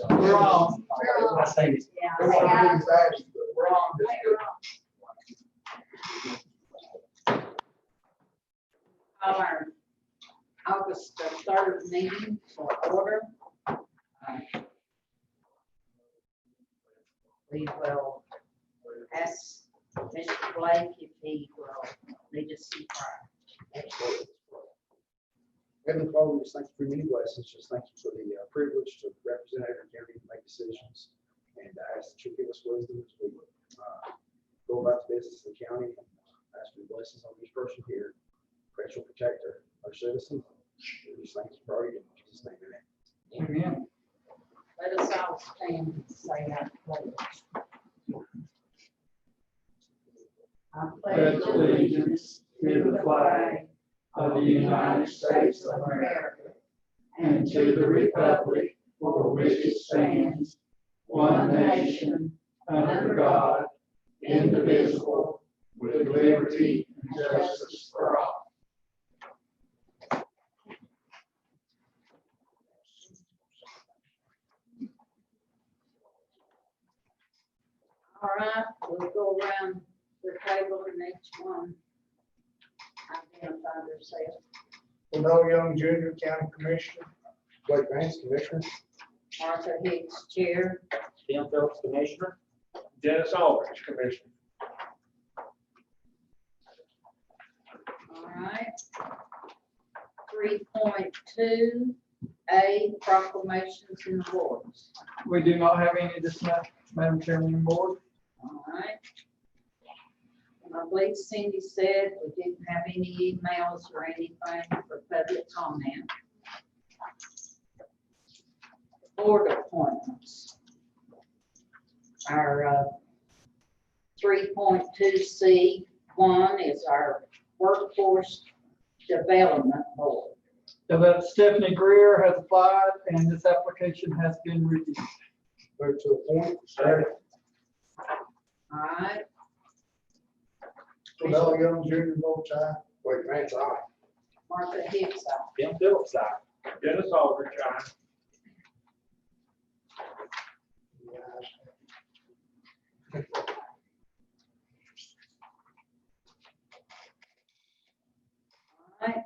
We're on. I say it. We're on. We're on. Our August 3rd meeting for order. We will ask Mr. Blake if he will lead us in prayer. Absolutely. Heavenly Father, we just thank you for many blessings. Just thank you for the privilege to represent Avery County and make decisions. And I ask that you give us wisdom as we go about the business of the county. And ask for blessings on each person here. Pray you'll protect our citizens. We just thank you for in Jesus' name. Amen. Amen. Let us all stand and say our pledge. I Pledge allegiance to the flag of the United States of America and to the republic for which it stands, one nation, under God, indivisible, with liberty and justice for all. All right, we'll go around the table and each one identify themselves. Will Young, Junior County Commissioner. Blake Vance, Commissioner. Martha Hicks, Chair. Tim Phillips, Commissioner. Dennis Aldridge, Commissioner. All right. 3.2A, proclamations and awards. We do not have any this month, Madam Chairman and Board. All right. And I believe Cindy said we didn't have any emails or anything for public comment. Board appointments. Our 3.2C1 is our workforce development board. So that Stephanie Greer has applied and this application has been reviewed. Move to appoint. Second. All right. Will Young, Junior, vote aye. Blake Vance, aye. Martha Hicks, aye. Tim Phillips, aye. Dennis Aldridge, aye. All right.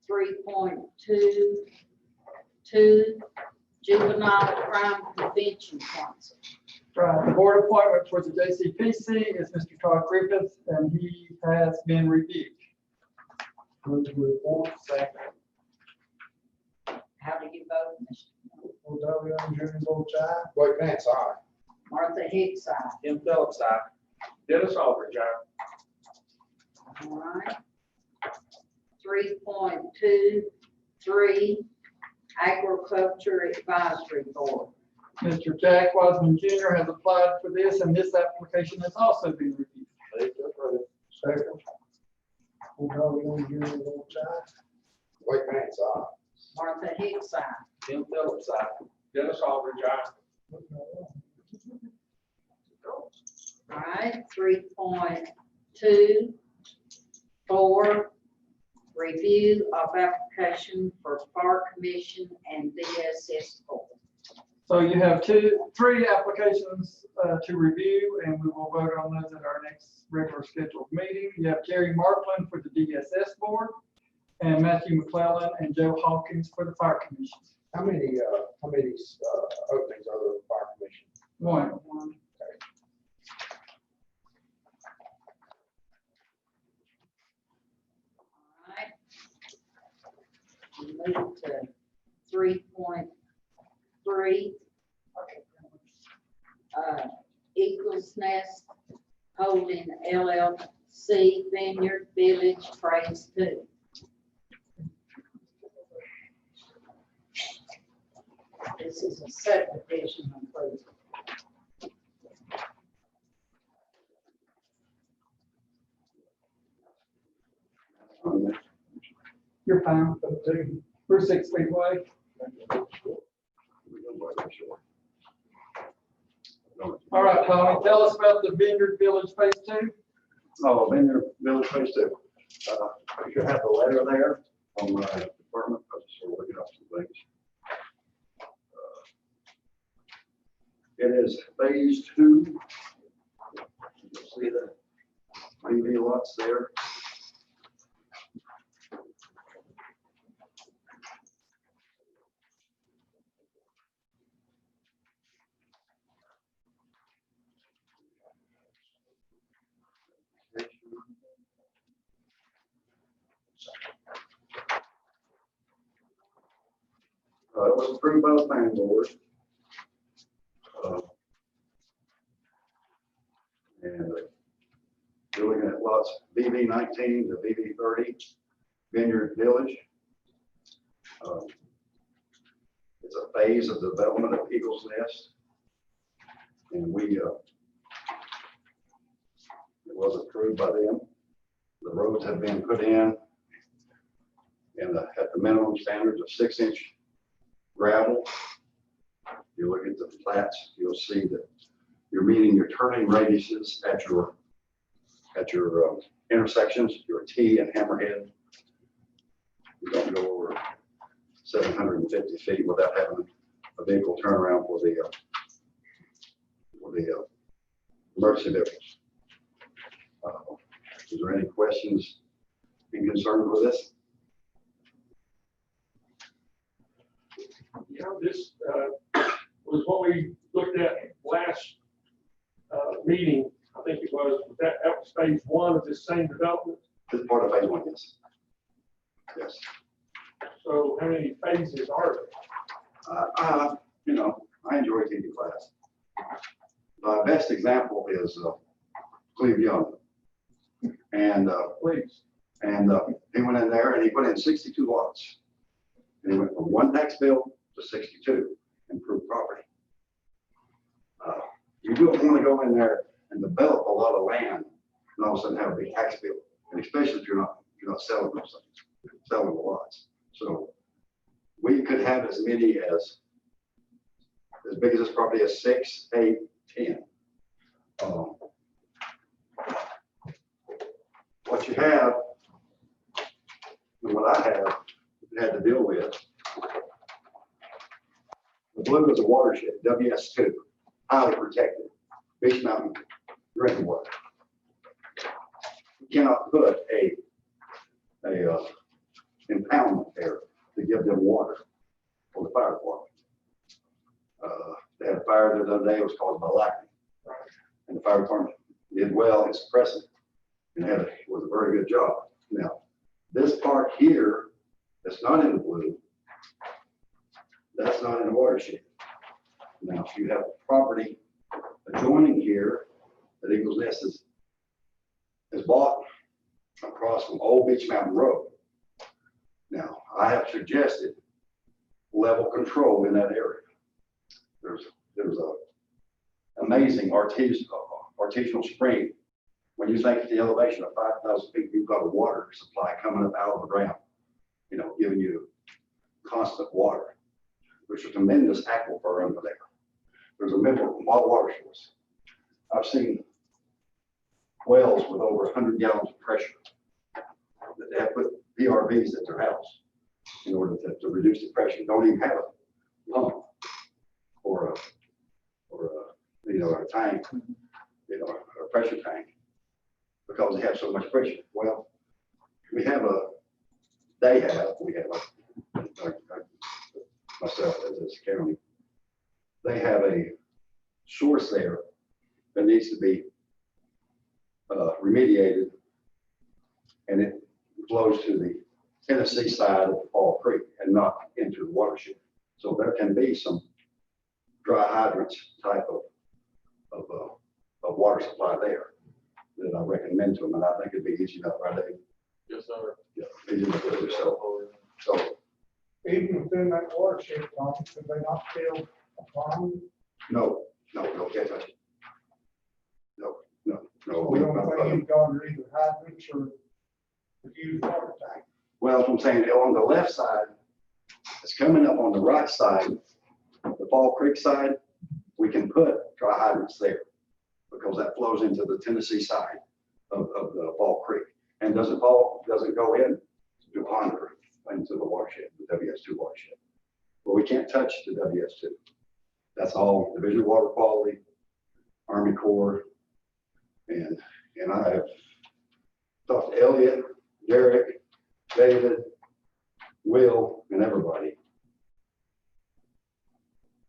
3.22, juvenile crime prevention council. Right, the board appointment for the JCPC is Mr. Todd Griffith, and he has been reviewed. Move to appoint. Second. How do you vote, Mr.? Will Young, Junior, vote aye. Blake Vance, aye. Martha Hicks, aye. Tim Phillips, aye. Dennis Aldridge, aye. All right. 3.23, agriculture advisory board. Mr. Jack Wiseman Jr. has applied for this, and this application has also been reviewed. Move to approve. Second. Will Young, Junior, vote aye. Blake Vance, aye. Martha Hicks, aye. Tim Phillips, aye. Dennis Aldridge, aye. All right, 3.24, review of application for park commission and DSS board. So you have three applications to review, and we will vote on those at our next regular scheduled meeting. You have Terry Markland for the DSS board, and Matthew McClellan and Joe Hawkins for the fire commission. How many openings are there in the fire commission? One. All right. We move to 3.3. Eagles Nest Holding LLC Vineyard Village Phase 2. This is a subdivision approval. You're fine. We're 6 feet away. All right, Tommy, tell us about the Vineyard Village Phase 2. Oh, Vineyard Village Phase 2. You should have the letter there from my department. I was just sort of looking up some things. It is phase 2. You'll see the BV lots there. It was approved by the planning board. And you're looking at lots BV 19 to BV 30, Vineyard Village. It's a phase of development of Eagle's Nest. And it was approved by them. The roads have been put in at the minimum standards of 6-inch gravel. If you look at the flats, you'll see that you're meeting your turning radiuses at your intersections, your T and hammerhead. You don't go over 750 feet without having a vehicle turnaround for the emergency vehicles. Is there any questions being concerned with this? Yeah, this was what we looked at last meeting. I think it was that was phase 1 of this same development. This is part of phase 1, yes. Yes. So how many phases are there? I enjoy taking class. My best example is Cleve Young. And Please. He went in there and he put in 62 lots. And he went from 1 tax bill to 62 improved property. You don't want to go in there and develop a lot of land and all of a sudden have a big tax bill. And especially if you're not selling those things, selling the lots. So we could have as many as big as this property is 6, 8, 10. What you have and what I have had to deal with, the blue is a watershed, WS2, highly protected, Beach Mountain drinking water. You cannot put a impoundment there to give them water for the fire department. They had a fire the other day, it was caused by lightning. And the fire department did well in suppressing it and was a very good job. Now, this part here that's not in the blue, that's not in the watershed. Now, if you have property adjoining here that Eagle's Nest is bought across from Old Beach Mountain Road. Now, I have suggested level control in that area. There's a amazing artisanal spring. When you think at the elevation of 5,000 feet, you've got a water supply coming up out of the ground, giving you constant water. There's a tremendous aquifer under there. There's a mineral water source. I've seen wells with over 100 gallons of pressure that they have put PRVs at their house in order to reduce the pressure. Don't even have a pump or a tank, a pressure tank, because they have so much pressure. Well, we have myself as this county, they have a source there that needs to be remediated, and it flows to the Tennessee side of Fall Creek and not into the watershed. So there can be some dry hydrants type of water supply there that I recommend to them, and I think it'd be easy enough, right, Dave? Yes, sir. Yeah, easy enough to do so. Even within that watershed, Tom, could they not build a pond? No, can't touch it. No. We don't think you've got either hydrants or a huge water tank. Well, that's what I'm saying, on the left side, it's coming up on the right side, the Fall Creek side, we can put dry hydrants there because that flows into the Tennessee side of the Fall Creek. and doesn't go in to ponder into the watershed, the WS2 watershed. But we can't touch the WS2. That's all Division of Water Quality, Army Corps, and I have talked to Elliot, Derek, David, Will, and everybody.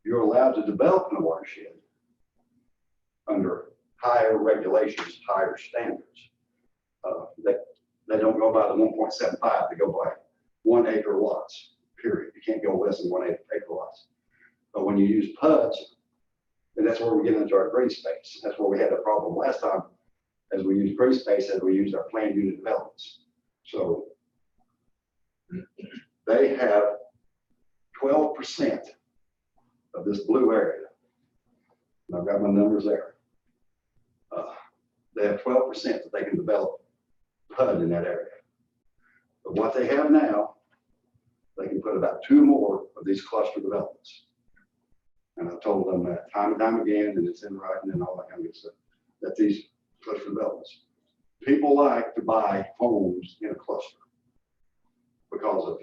You're allowed to develop in a watershed under higher regulations, higher standards. They don't go by the 1.75, they go by 1 acre lots, period. You can't go less than 1 acre lots. But when you use PUDs, and that's where we get into our green space. That's where we had a problem last time, as we used green space, as we used our planned unit developments. So they have 12% of this blue area. And I've got my numbers there. They have 12% that they can develop PUD in that area. But what they have now, they can put about 2 more of these cluster developments. And I've told them that time and time again, and it's in writing and all that kind of stuff, that these cluster developments, people like to buy homes in a cluster because of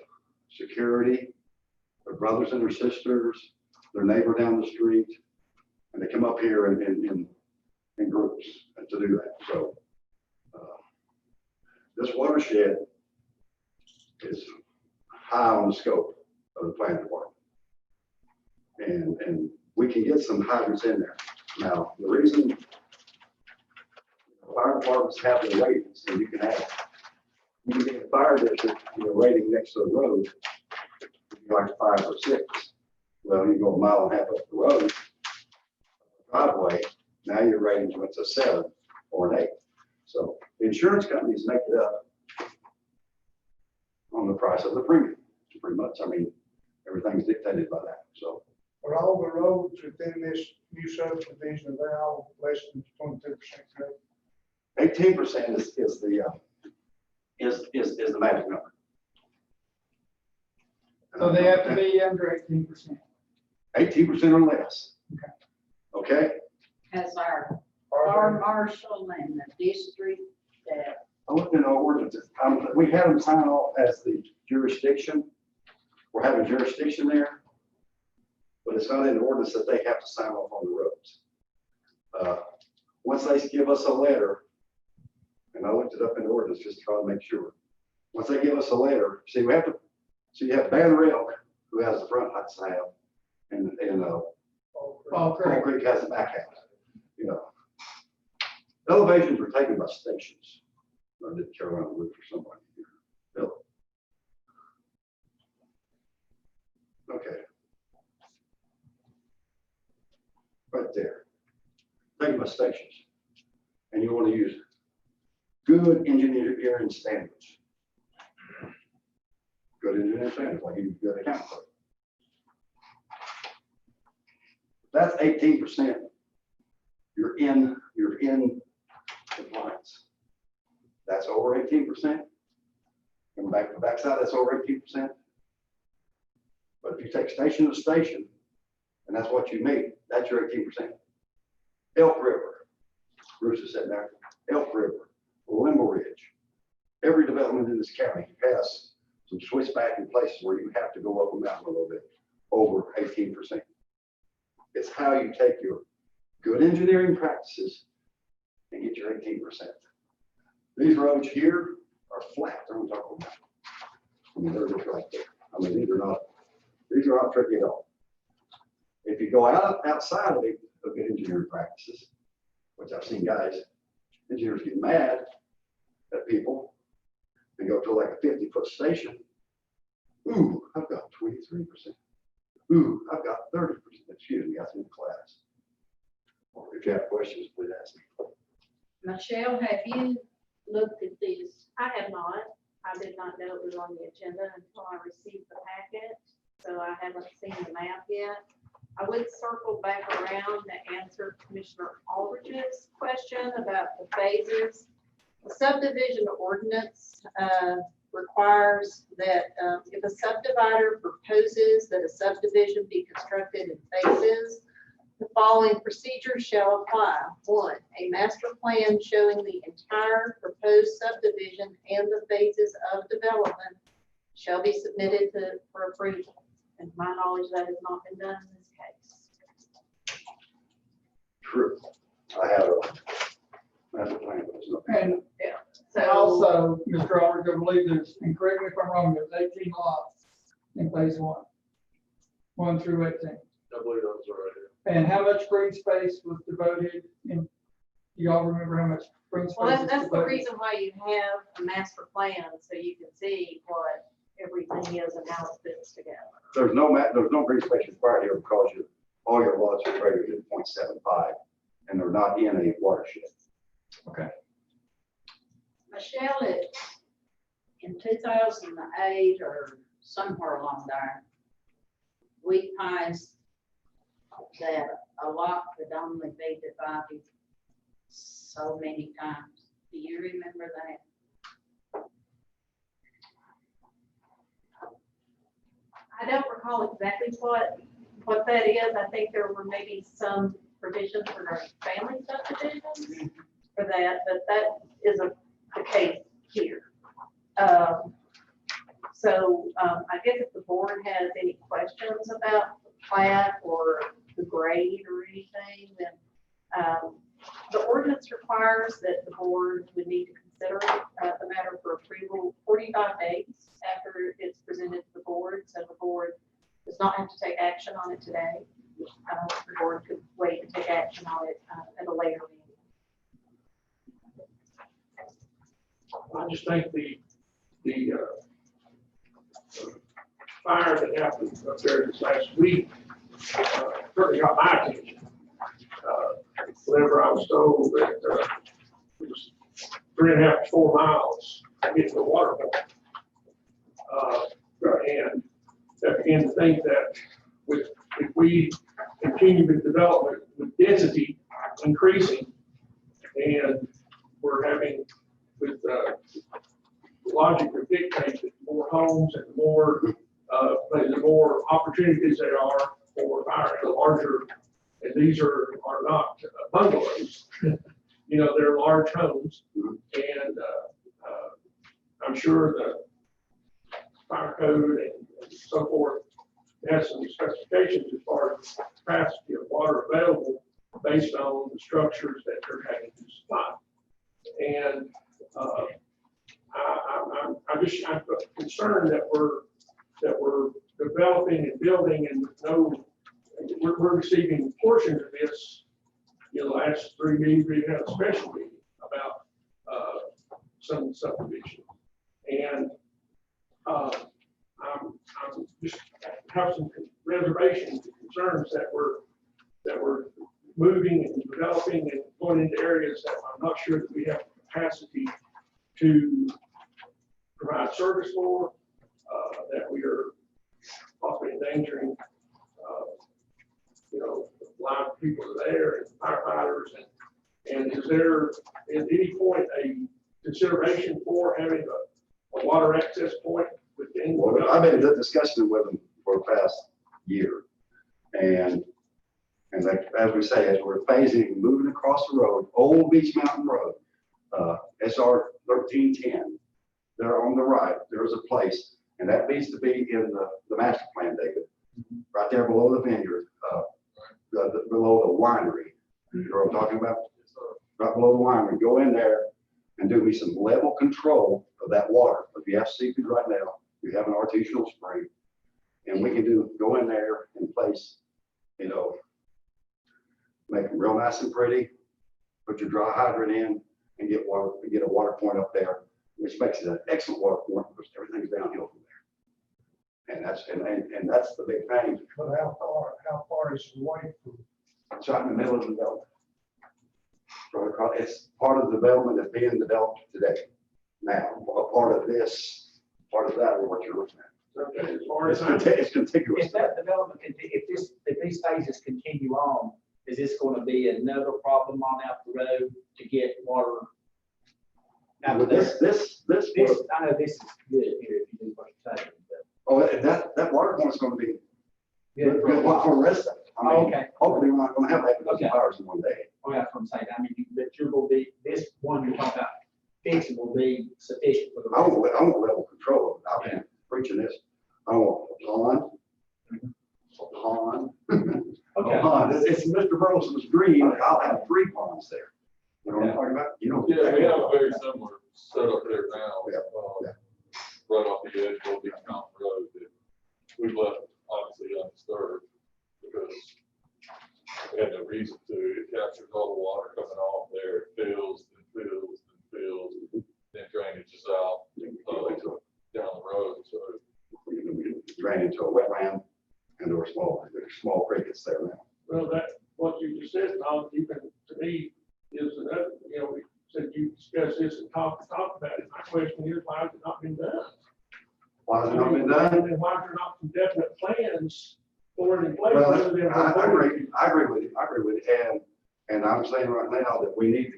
security, their brothers and their sisters, their neighbor down the street, and they come up here in groups to do that. So this watershed is high on the scope of the planning department. And we can get some hydrants in there. Now, the reason fire departments have their ratings, and you can get a fire district, rating next to the road, like 5 or 6. Well, you go a mile and a half up the road, driveway, now your ratings went to 7 or an 8. So the insurance companies make it up on the price of the premium, pretty much. I mean, everything's dictated by that. So. But all the roads within this new subdivision, they're all less than 22% covered. 18% is the magic number. So they have to be under 18%. 18% or less. Okay. As our fire marshal and the district that, I looked in our ordinances. We had them sign off as the jurisdiction. We're having jurisdiction there, but it's not in the ordinance that they have to sign off on the roads. Once they give us a letter, and I looked it up in the ordinance just to try to make sure. Once they give us a letter, see, you have Banner Elk, who has the front lights now, and Fall Creek has the back house. Elevations were taken by stations. I didn't care around the roof for somebody here. Bill. Okay. Right there. Taken by stations. And you want to use good engineering standards. Good engineering standards, like you good account clerk. That's 18%. You're in compliance. That's over 18%. And the backside, that's over 18%. But if you take station to station, and that's what you meet, that's your 18%. Elk River, Bruce is sitting there. Elk River, Limbo Ridge. Every development in this county has some switchback in places where you have to go up a mountain a little bit, over 18%. It's how you take your good engineering practices and get your 18%. These roads here are flat. They're on top of them. I mean, they're just right there. I mean, these are not tricky at all. If you go outside of good engineering practices, which I've seen engineers get mad at people and go to like a 50-foot station. Ooh, I've got 23%. Ooh, I've got 30%. Excuse me, that's in class. Or if you have questions, please ask me. Michelle, have you looked at these? I have not. I did not know it was on the agenda until I received the packet, so I haven't seen the map yet. I would circle back around to answer Commissioner Aldridge's question about the phases. The subdivision ordinance requires that if a subdivider proposes that a subdivision be constructed in phases, The following procedures shall apply. 1, a master plan showing the entire proposed subdivision and the phases of development shall be submitted for approval. And to my knowledge, that has not been done in this case. True. I have a master plan, but it's not. And So also, Mr. Aldridge, I believe there's, and correct me if I'm wrong, there's 18 lots in phase 1. 1 through 18. I believe those are right here. And how much green space was devoted in, do y'all remember how much green space? Well, was that's the devoted? reason why you have a master plan, so you can see what everything is and how it fits together. There's no green space required here because all your lots are greater than 0.75 and they're not in a watershed. Okay. Michelle, in 2008 or somewhere along there, we passed that a lot could only be divided so many times. Do you remember that? I don't recall exactly what that is. I think there were maybe some provisions for our family subdivisions for that, but that isn't the case here. I guess if the board has any questions about the plat or the grade or anything, then the ordinance requires that the board would need to consider the matter for approval 45 days after it's presented to the board. So the board does not have to take action on it today. The board could wait and take action on it at a later meeting. I just think the fire that happened up there this last week certainly got my attention. Whenever I was told that it was 3.5 to 4 miles to get to the water point. And I began to think that if we continue with development with density increasing, and we're having with logic would dictate that the more homes and the more opportunities there are for fire, the larger, and these are not bungalows, they're large homes, and I'm sure the fire code and so forth has some specifications as far as capacity of water available based on the structures that they're having to supply. And I'm concerned that we're developing and building and we're receiving portions of this. The last 3 meetings we had a special meeting about some subdivision, and I'm just have some reservations and concerns that we're moving and developing and going into areas that I'm not sure that we have the capacity to provide service for, that we are possibly endangering, a lot of people are there and firefighters, and is there at any point a consideration for having a water access point within? Well, I've been discussing with them for the past year, and like, as we say, as we're phasing, moving across the road, Old Beach Mountain Road, SR 1310, there on the right, there's a place, and that needs to be in the master plan, David, right there below the vineyard, below the winery. You know what I'm talking about? Right below the winery. Go in there and do me some level control of that water. If you have seepage right now, you have an artificial spring, and we can go in there and place, make them real nice and pretty, put your dry hydrant in, and get a water point up there, which makes it an excellent water point because everything's downhill from there. And that's the big thing. But how far is it away from? It's right in the middle of the development. It's part of the development that's being developed today. Now, a part of this, part of that, or what you're looking at. Okay, as far as It's contiguous. If that development, if these phases continue on, is this going to be another problem on out the road to get water? Out of This, I know this is good here if you do what you're saying, but oh, that water point is going to be good for a good while. for the rest of it. I mean, Okay. hopefully we're not gonna have that because Okay. of fires in one day. Oh, that's what I'm saying. I mean, that you're gonna be, this one you're talking about fixing will be sufficient for the I rest. want level control. I've been preaching this. I want a pond. A pond. A Okay. pond. It's Mr. Burleson's dream. I'll have 3 ponds there. You know what I'm talking about? You know. Yeah, we have a very similar setup there now. Yeah, uh, yeah. Right off the edge of Beach Mountain Road that we've left obviously undisturbed because we had no reason to. It captures all the water coming off there, it fills and fills and fills, then drainages out down the road, so. Drain into a wetland and there were small crickets there now. Well, that, what you just said, Tom, you can, to me, is another, you know, we said you discussed this and talked about it. My question is, why has it not been done? Why has it not been done? And why are there not some definite plans for it in place? Well, other than- I agree with you, and I'm saying right now that we need,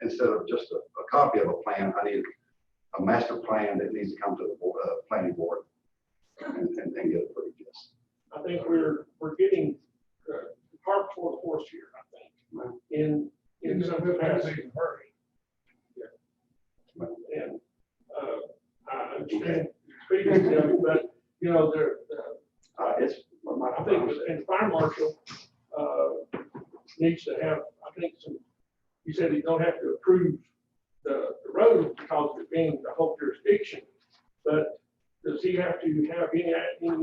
instead of just a copy of a plan, I need a master plan that needs to come to the board, planning board and get approved, yes. I think we're getting cart before the horse here, I think, Well, in some capacity. hurry. And I understand speaking to them, but, you know, It's, I think, and the fire marshal needs to have, I think, some, he said he don't have to approve the road because of it being the whole jurisdiction, but does he have to have any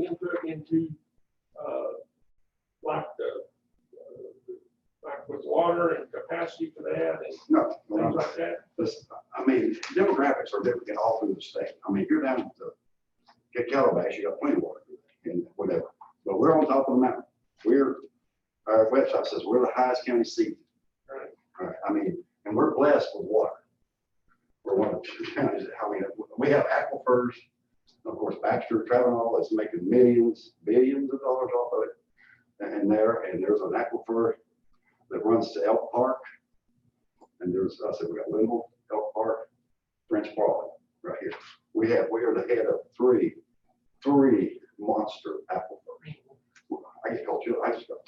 input into, like like with water and capacity for that and no, things like that? I mean, demographics are different all through the state. I mean, you're down to Calabash, you got plenty of water and whatever, but we're on top of the mountain. Our website says we're the highest county seat. Right. All right, I mean, and we're blessed with water. We're one of the 2 counties, I mean, we have aquifers. Of course, Baxter, Travenol is making billions of dollars off of it. And there's an aquifer that runs to Elk Park. And there's, I said, we got Linville, Elk Park, French Broad, right here. We are the head of three monster aquifers. I just called you, I just got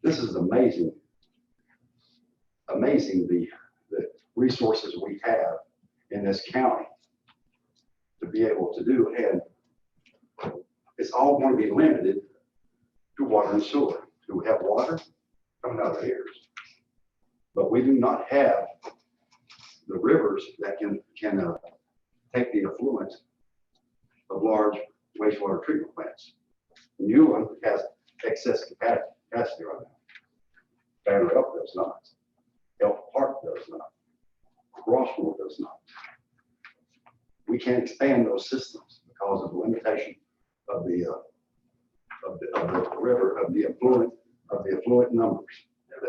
this is amazing. Amazing the resources we have in this county to be able to do, and it's all going to be limited to water and sewer. Do we have water? Coming out of the ears. But we do not have the rivers that can take the affluent of large wastewater treatment plants. Newland has excess capacity right now. Banner Elk does not. Elk Park does not. Rossmore does not. We can't expand those systems because of the limitation of the river, of the affluent numbers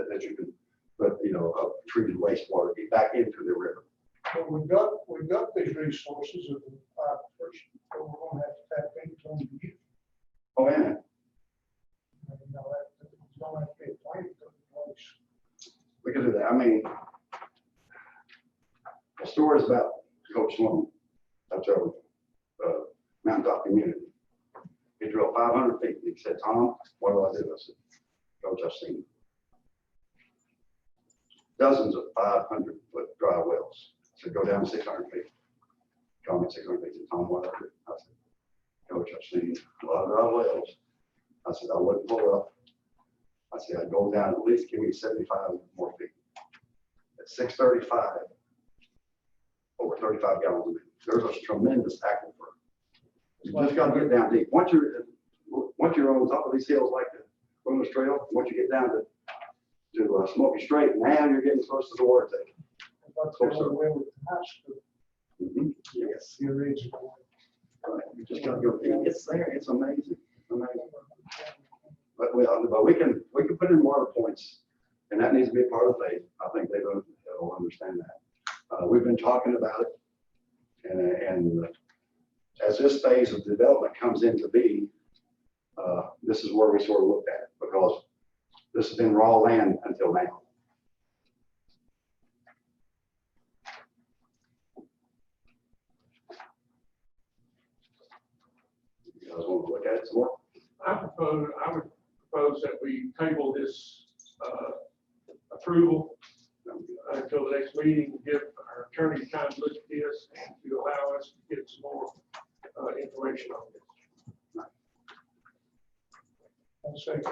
that you can put, of treated wastewater back into the river. But we've got these resources of the first, so we're gonna have to tap into them to use. Oh, yeah. And, it's gonna have to be a plan put in place. We can do that. I mean, the story is about Coach Sloan. That's our mountaintop community. He drilled 500 feet. He said, Tom, what do I do? I said, Coach, I've seen dozens of 500-foot dry wells. I said, go down 600 feet. Call me 600 feet. He said, Tom, what do I do? I said, Coach, I've seen a lot of dry wells. I said, I wouldn't pull up. I said, I'd go down at least give me 75 more feet. At 635, over 35 gallons a minute. There's a tremendous aquifer. You just got to get down deep. Once you're on top of these hills like the Wilderness Trail, once you get down to Smoky Strait, now you're getting close to the water table. That's the only way with the high school, Yes. the original. Right. You just got to go. It's there. It's amazing. Amazing. But we can put in water points, and that needs to be a part of the faith. I think they'll understand that. We've been talking about it, and as this phase of development comes into being, this is where we sort of looked at it, because this has been raw land until now. You guys want to look at it some more? I would propose that we table this, approval until the next meeting, give our attorney time to look at this and to allow us to get some more, information on this. I'll second.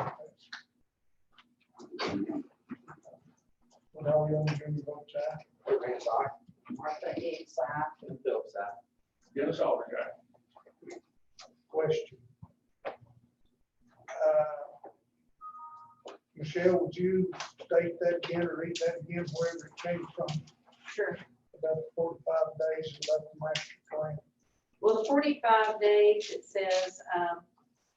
Well, now we only do the vote, Advance aye. Martha Hicks, aye. And Phillips, aye. Get us all the guy. question. Michelle, would you state that again or read that again, wherever it came from, Sure. about the 45 days about the master plan? Well, the 45 days, it says,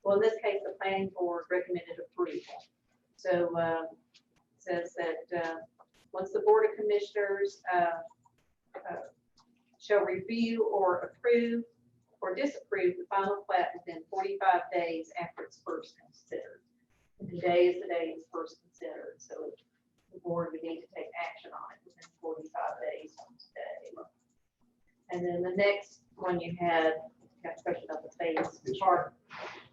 well, in this case, the planning board recommended approval. So it says that once the board of commissioners shall review or approve or disapprove the final plat within 45 days after it's first considered. And today is the day it's first considered, so the board would need to take action on it within 45 days from today. And then the next one you had a question of the phase part.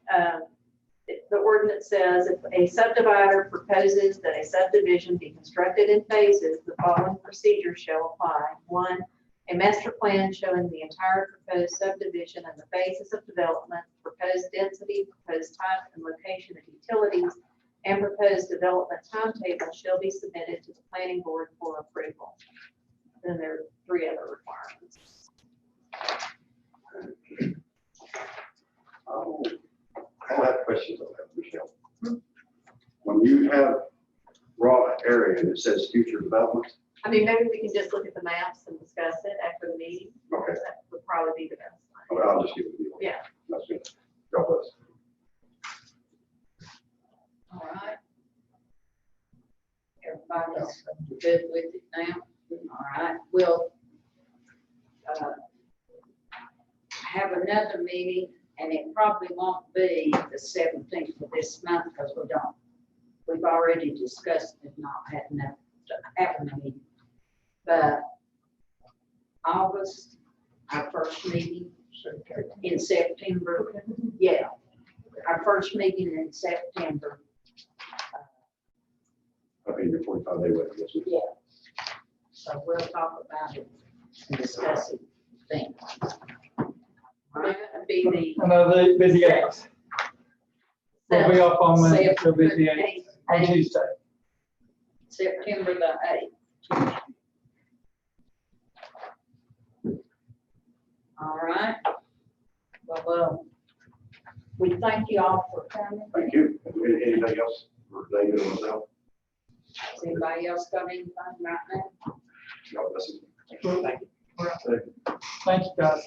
The ordinance says if a subdivider proposes that a subdivision be constructed in phases, the following procedures shall apply. 1, a master plan showing the entire proposed subdivision and the phases of development, proposed density, proposed type and location of utilities, and proposed development timetable shall be submitted to the planning board for approval. Then there are 3 other requirements. I have questions on that, Michelle. When you have raw area and it says future development, I mean, maybe we can just look at the maps and discuss it after the meeting. okay, That would probably be the best. well, I'll just give it to you. Yeah. That's good. God bless. All right. Everybody's good with it now? All right, we'll have another meeting, and it probably won't be the 17th of this month, because we've already discussed it not having a meeting. But August, our first meeting in September, yeah, our first meeting in September. I mean, your 45 day wait, yes. Yeah. So we'll talk about it and discuss it then. All right, Be No, the busy 8th. We'll be off on Monday, so September busy 8th on Tuesday. September the 8th. All right. Well, we thank you all for coming. Thank you. Anything else for David or myself? Has anybody else got anything right now? God bless you. Thank you. Thank you, guys.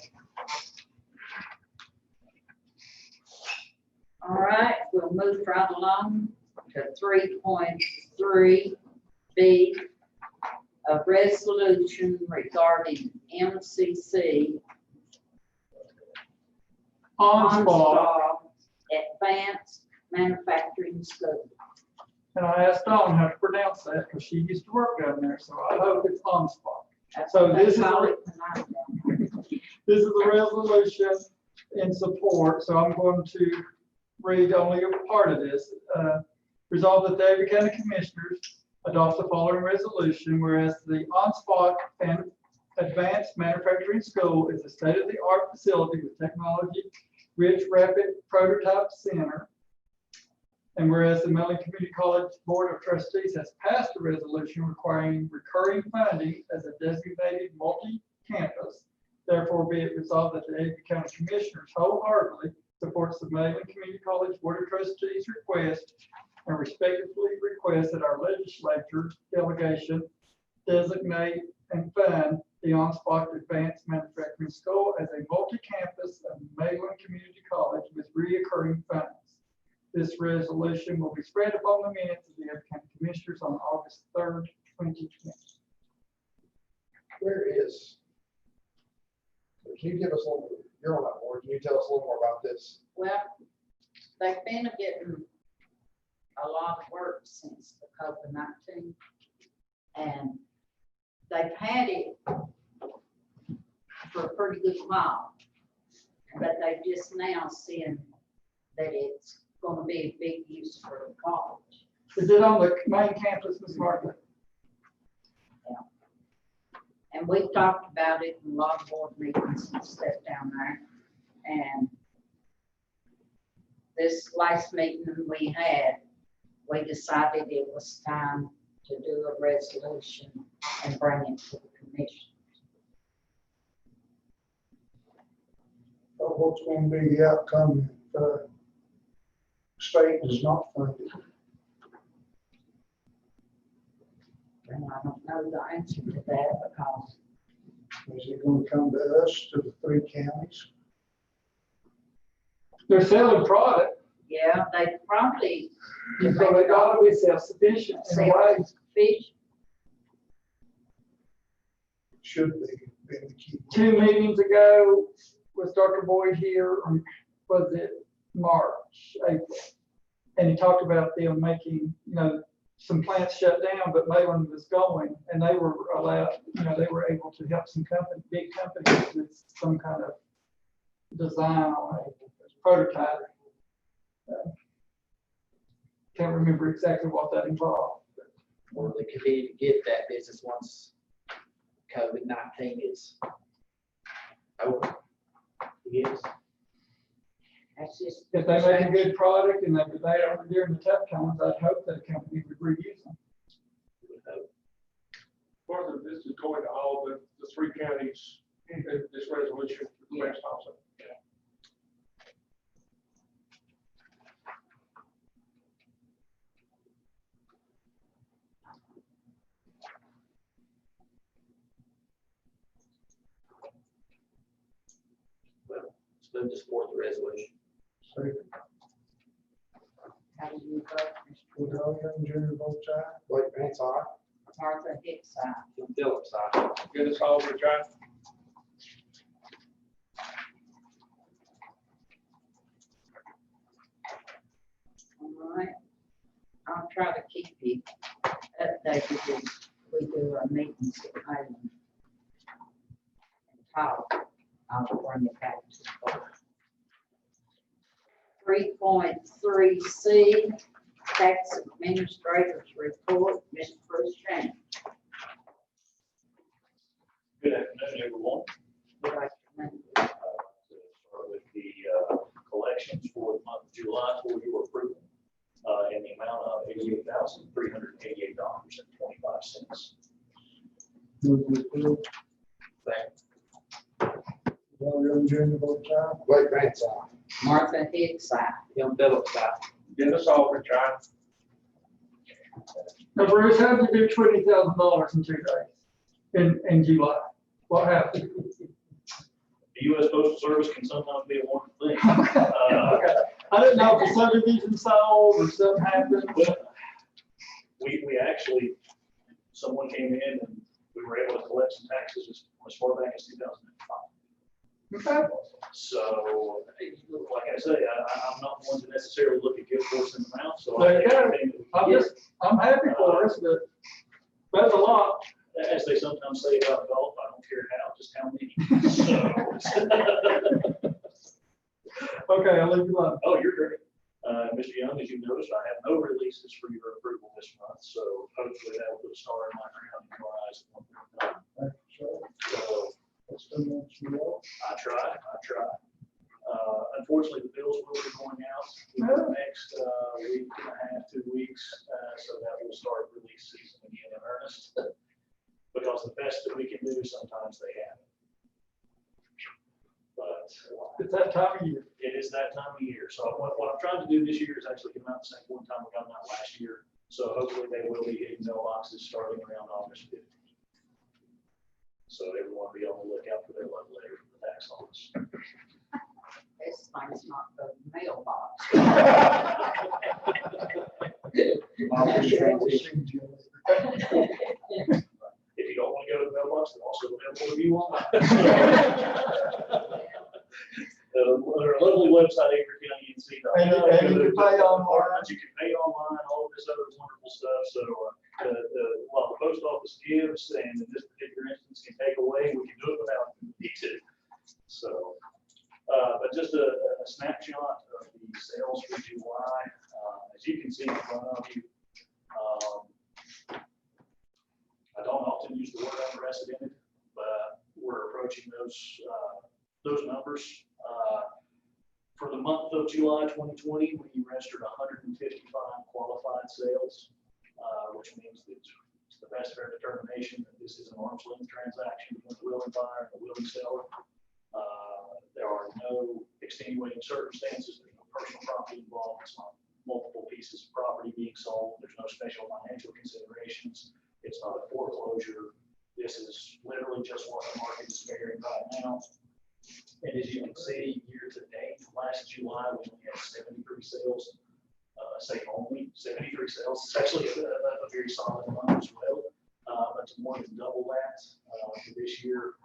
All right, we'll move right along to 3.3B, a resolution regarding MCC On-spot, Advanced Manufacturing School. and I asked Dawn how to pronounce that, because she used to work down there, so I hope it's on-spot. That's So what they this is call a- it when I'm down there. This is a resolution in support, so I'm going to read only a part of this. Resolved that the Avery County Commissioners adopt the following resolution, whereas the on-spot and advanced manufacturing school is a state-of-the-art facility with technology-rich rapid prototype center. And whereas the Mellon Community College Board of Trustees has passed a resolution requiring recurring funding as a designated multi-campus, therefore be it resolved that the Avery County Commissioners wholeheartedly supports the Mellon Community College Board of Trustees request and respectfully request that our legislature delegation designate and fund the on-spot advanced manufacturing school as a multi-campus of Mellon Community College with reoccurring funds. This resolution will be spread upon the minutes of the Avery County Commissioners on August 3rd, 2020. Where is? Can you give us a little, you're on that board, can you tell us a little more about this? Well, they've been getting a lot of work since the COVID-19. And they've had it for a pretty good while. But they just now seeing that it's gonna be a big use for the college. Is it on the main campus, Ms. Martha? And we've talked about it in a lot of board meetings and stuff down there. And this last meeting we had, we decided it was time to do a resolution and bring it to the commission. Of what's going to be the outcome if the state is not funded. And I don't know the answer to that because Is it going to come to us, to the 3 counties? They're selling product, yeah, they probably. so they gotta be self-sufficient in a way. Fish, Should be, been the key. 2 meetings ago with Dr. Boyd here, was it March, April? And he talked about them making, some plants shut down, but Mayland was going, and they were allowed, they were able to help some big companies with some kind of design on a prototype. Can't remember exactly what that involved. Or they could even get that business once COVID-19 is over. Yes. that's just. If they make a good product and they were there during the tough times, I'd hope that a company would reuse them. Further, this is going to all the 3 counties, this resolution request also. Well, let's move to support the resolution. So, How do you vote, Mr. Woodall, Junior, both sides? Blake Grant's aye. Martha Hicks, aye. Jim Phillips, aye. Dennis Hopper, aye. All right. I'll try to keep you updated as we do our meetings at home. And talk, I'll bring it back to the board. 3.3C, Tax Administrator's Report, Mr. Bruce James. Good afternoon, everyone. Would like to make Start with the collections for the month of July for your approval in the amount of $88,388.25. Move to approve. Woodall, Junior, both sides? Blake Grant's aye. Martha Hicks, aye. Jim Phillips, aye. Dennis Hopper, aye. Now, Bruce, how did you do $20,000 in 2 days in July? What happened? The U.S. Postal Service can sometimes be a wonderful thing. Okay. I didn't know if the subdivision sold or something happened. Well, we actually, someone came in and we were able to collect some taxes as far back as 2005. Okay. So, like I say, I'm not one to necessarily look at gift horse in the mouth, so. There you go. everything that we get, I'm happy for us, but that's a lot. as they sometimes say about golf, I don't care how, just how many. So. Okay, I'll leave you alone. Oh, you're great. Mr. Young, as you noticed, I have no releases for your approval this month, so hopefully that will put a star in my crown in your eyes at one point in time. Thank you, sir. So, That's too much, you know. I try. Unfortunately, the bills will be going out in the next week and a half, 2 weeks, so that will start release season again in earnest. Because the best that we can do, sometimes they happen. But It's that time of year. it is that time of year. So what I'm trying to do this year is actually get them out the same one time we got them out last year. So hopefully they will be hitting mailboxes starting around August 15th. So everyone be on the lookout for their love letter from the tax office. This thing's not the mailbox. If you don't want to go to the mailbox, they're also available to view online. Their lovely website, averycounty.nc. And you can pay online. You can pay online, all of this other wonderful stuff. So while the post office gives, and in this particular instance can take away, we can do it without need to. So, but just a snapshot of the sales for July use the word unprecedented, but we're approaching those numbers. For the month of July 2020, we registered 155 qualified sales, which means that to the best of our determination that this is an arm's length transaction between the willing buyer and the willing seller. There are no extenuating circumstances, there's no personal property involved, it's not multiple pieces of property being sold, there's no special financial considerations, it's not a foreclosure. This is literally just what the market is bearing right now. And as you can see, year to date, last July, we only had 73 sales. Say only 73 sales. It's actually a very solid amount as well. But to more than double that for this year,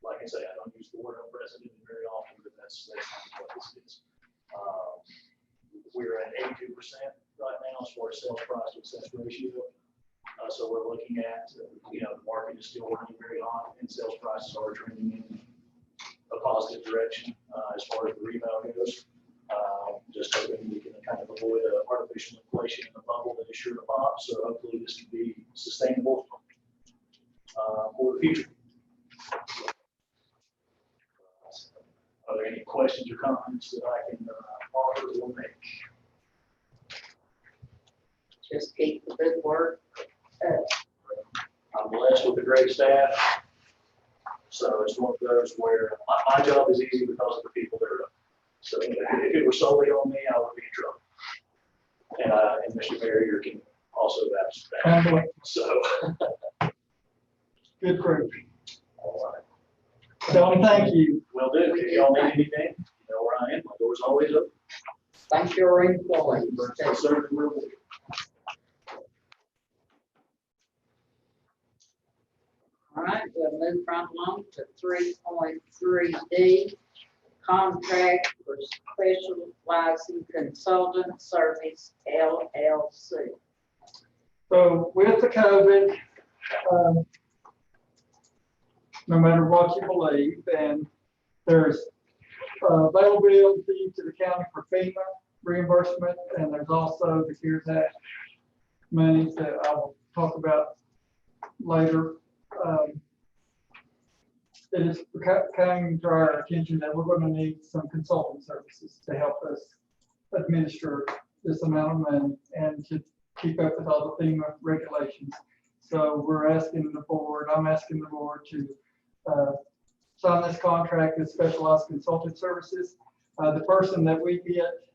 like I say, I don't use the word unprecedented very often, but that's not what this is. We're at 82% right now as far as sales price to success ratio. So we're looking at, the market is still running very hot and sales prices are trending in a positive direction as far as the rebound goes. Just hoping we can kind of avoid artificial inflation in the bubble that is sure to pop. So hopefully this can be sustainable for the future. Are there any questions or comments that I can offer or make? Just keep the good work. I'm blessed with a great staff. So it's one of those where my job is easy because of the people that are up. So if it were solely on me, I would be in trouble. And Mr. Barrier can also vouch for that. So. Good group. All right. Don, thank you. Will do. If y'all need anything, you know where I am. My door's always open. Thank your employees. So certainly will do. All right, we'll move right along to 3.3D, contract for specializing consultant service LLC. So with the COVID, no matter what you believe, and there's availability to the county for FEMA reimbursement, and there's also the CARES Act monies that I will talk about later. It is coming to our attention that we're going to need some consulting services to help us administer this amount of money and to keep up with all the FEMA regulations. So we're asking the board, I'm asking the board to sign this contract with Specialized Consulting Services. The person that we get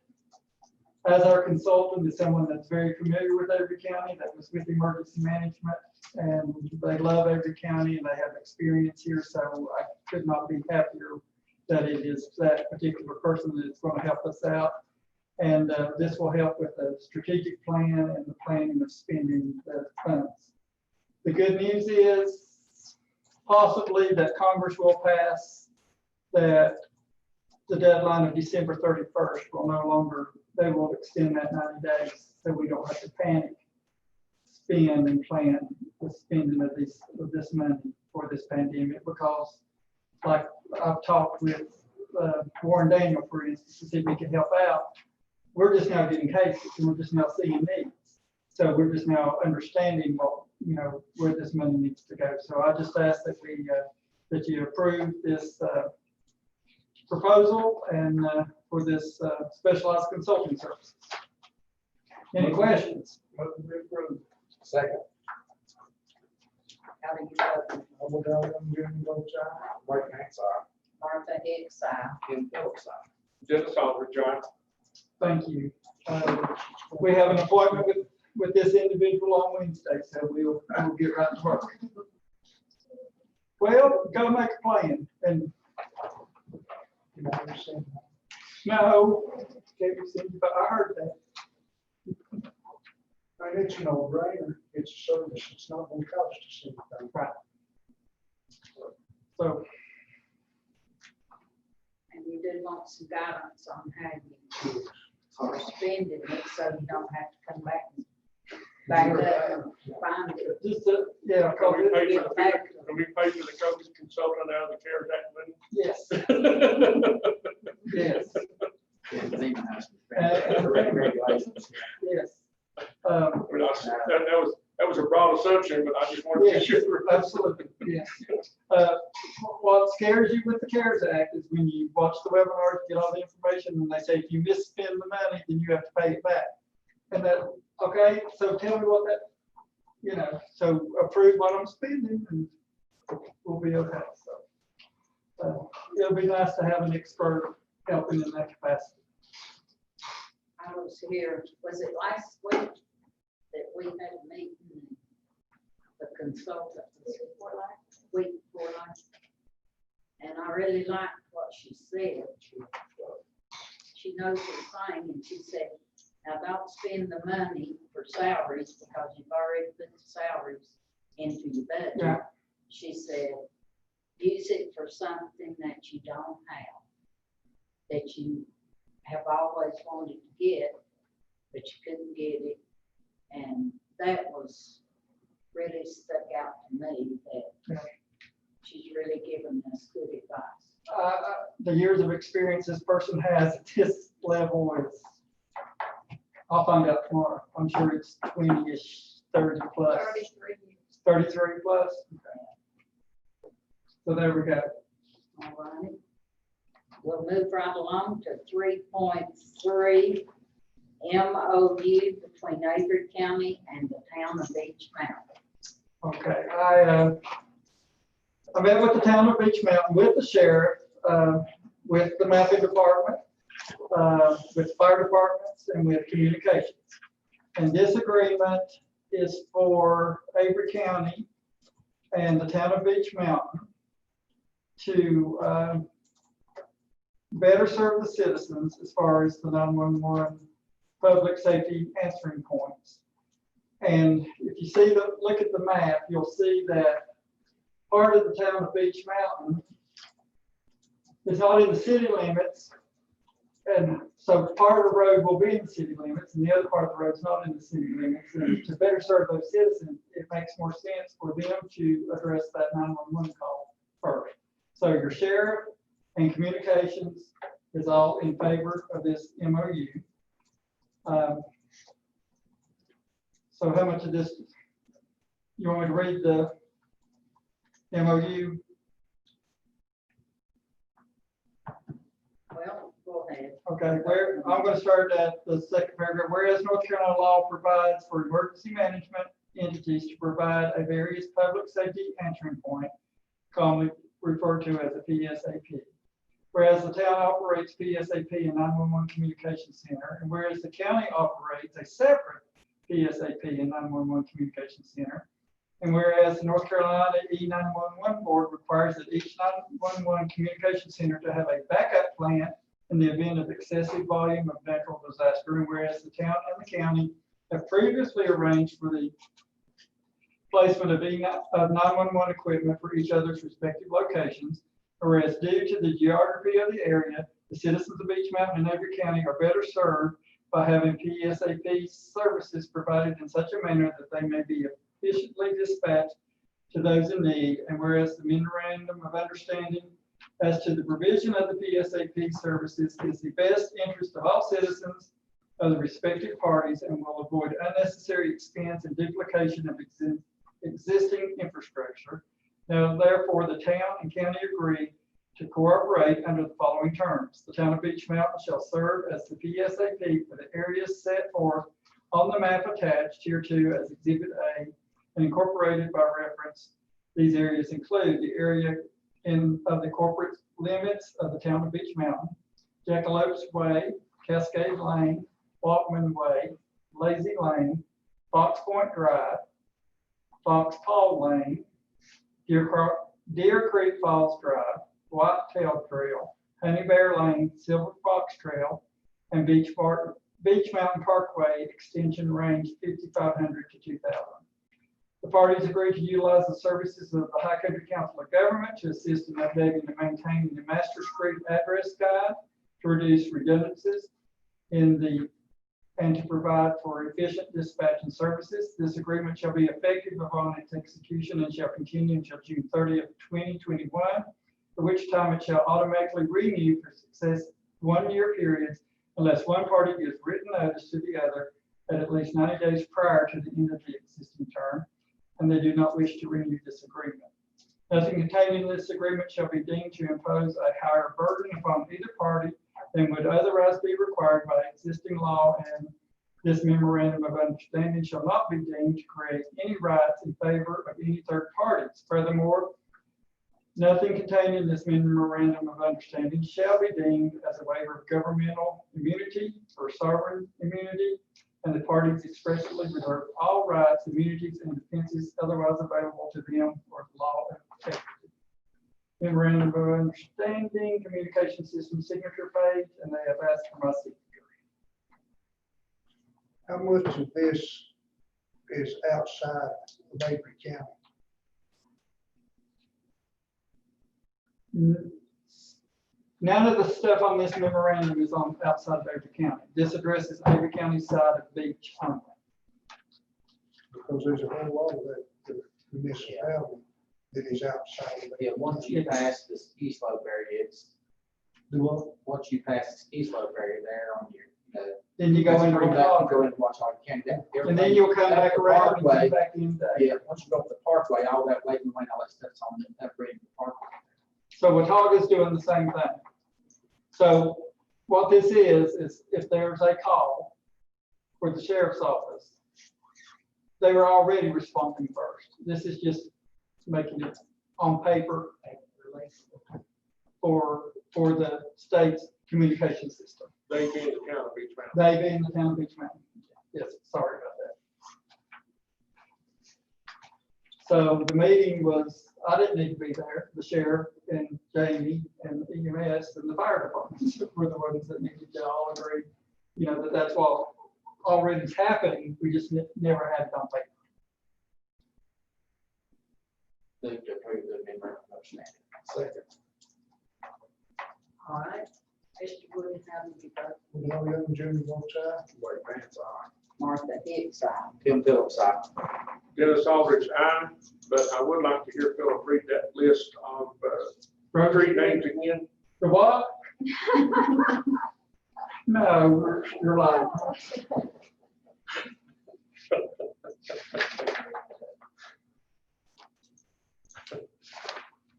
as our consultant is someone that's very familiar with Avery County, that was with emergency management, and they love Avery County and they have experience here. So I could not be happier that it is that particular person that's going to help us out. And this will help with the strategic plan and the planning of spending the funds. The good news is possibly that Congress will pass that the deadline of December 31st will no longer, they will extend that 90 days so we don't have to panic, spend and plan the spending of this money for this pandemic, because like I've talked with Warren Daniel, for instance, to see if he can help out. We're just now getting cases and we're just now seeing needs. So we're just now understanding what, where this money needs to go. So I just ask that we, that you approve this proposal and for this specialized consulting services. Any questions? Second. How do you vote? I would have them doing both sides. Right hand side. Martha Hicks, aye. And both sides. Dennis Oliver, John. Thank you. We have an appointment with this individual on Wednesday, so we'll get right to work. Well, go make a plan. And You understand? no, but I heard that. And it's no brainer. It's a service. It's not going to cost us anything. Right. So And you do want some guidance on how you are spending it, so you don't have to come back and back up and find it. just yeah, Can we pay Get for the, back. can we pay for the COVID consultant out of the CARES Act yes, money? yes, Regulations. yes. I mean, that was that was a broad assumption, but I just wanted to Yes, be sure. absolutely, yes. What scares you with the CARES Act is when you watch the webinars, get all the information, and they say, if you misspend the money, then you have to pay it back. And that, okay, so tell me what that, you know, so approve what I'm spending, and we'll be okay, so. It'll be nice to have an expert helping in that capacity. I was here, was it last week that we had a meeting? The consultant, was it week before last? And I really liked what she said. She knows her thing, and she said, now don't spend the money for salaries because you've already put the salaries into your budget. Yeah. She said, use it for something that you don't have, that you have always wanted to get, but you couldn't get it. And that was really stuck out to me, that she's really given us good advice. The years of experience this person has at this level is, I'll find out tomorrow. I'm sure it's 20-ish, 30 plus. 33 years. 33 plus. Okay. So there we go. All right. We'll move right along to 3.3, MOU between Avery County and the town of Beach Mountain. Okay, I met with the town of Beach Mountain, with the sheriff, with the mapping department, with fire departments, and with communications. And this agreement is for Avery County and the town of Beach Mountain to better serve the citizens as far as the 911 public safety answering points. And if you see look at the map, you'll see that part of the town of Beach Mountain is not in the city limits. And so part of the road will be in the city limits, and the other part of the road is not in the city limits. And to better serve those citizens, it makes more sense for them to address that 911 call first. So your sheriff and communications is all in favor of this MOU. So how much of this, you want me to read the MOU? Well, go ahead. Okay, I'm going to start at the second paragraph. Whereas North Carolina law provides for emergency management entities to provide a various public safety answering point, commonly referred to as a PSAP. Whereas the town operates PSAP and 911 communication center, and whereas the county operates a separate PSAP and 911 communication center, and whereas the North Carolina E911 board requires that each 911 communication center to have a backup plan in the event of excessive volume of natural disaster, and whereas the town and the county have previously arranged for the placement of 911 equipment for each other's respective locations, whereas due to the geography of the area, the citizens of Beach Mountain and Avery County are better served by having PSAP services provided in such a manner that they may be efficiently dispatched to those in need, and whereas the memorandum of understanding as to the provision of the PSAP services is the best interest of all citizens of the respective parties and will avoid unnecessary expense and duplication of existing infrastructure. Now, therefore, the town and county agree to cooperate under the following terms. The town of Beach Mountain shall serve as the PSAP for the areas set forth on the map attached hereto as Exhibit A and incorporated by reference. These areas include the area of the corporate limits of the town of Beach Mountain, Jackalopes Way, Cascade Lane, Walkman Way, Lazy Lane, Fox Point Drive, Fox Paw Lane, Deer Creek Falls Drive, Whitetail Trail, Honey Bear Lane, Silver Fox Trail, and Beach Mountain Parkway Extension Range 5,500 to 2,000. The parties agreed to utilize the services of the High Country Council of Government to assist in updating and maintaining the Master Street Address Guide to reduce redundancies and to provide for efficient dispatch and services. This agreement shall be effective upon its execution and shall continue until June 30th, 2021, at which time it shall automatically renew for successive one-year periods unless one party gives written notice to the other at least 90 days prior to the end of the existing term, and they do not wish to renew this agreement. Nothing contained in this agreement shall be deemed to impose a higher burden upon either party than would otherwise be required by existing law, and this memorandum of understanding shall not be deemed to create any rights in favor of any third parties. Furthermore, nothing contained in this memorandum of understanding shall be deemed as a waiver of governmental immunity or sovereign immunity, and the parties expressly reserve all rights, immunities, and defenses otherwise available to them or the law and integrity. Memorandum of understanding, communication system signature page, and they have asked for my signature. How much of this is outside of Avery County? None of the stuff on this memorandum is on outside of Avery County. This addresses Avery County side of beach only. Because there's a whole lot of that municipality that is outside of Yeah, it. once you pass the ski slope area, it's, Do what? once you pass the ski slope area there on your, Then you go that's into pretty much- you Watauga, go into Watauga County. and then you'll come Up back the around and Parkway. come back in. Yeah, once you go up the parkway, all that Lake and Wayne, all that stuff's on that bridge, the parkway. So Watauga's doing the same thing. So what this is if there's a call for the sheriff's office, they were already responding first. This is just making it on paper for the state's communication system. They being the town of Beach Mountain. They being the town of Beach Mountain. Yes, sorry about that. So the meeting was, I didn't need to be there. The sheriff and Jamie and EMS and the fire department were the ones that needed to all agree, you know, that that's what already is happening. We just never had it on paper. To approve the memorandum of understanding. Second. All right, Mr. Wood, how did you vote? We know young Junior votes aye. Wait, man's eye. Martha Hicks, aye. Tim Phillips, aye. Dennis Aldridge, aye, but I would like to hear Philip read that list of, street names again. The what? No, you're lying.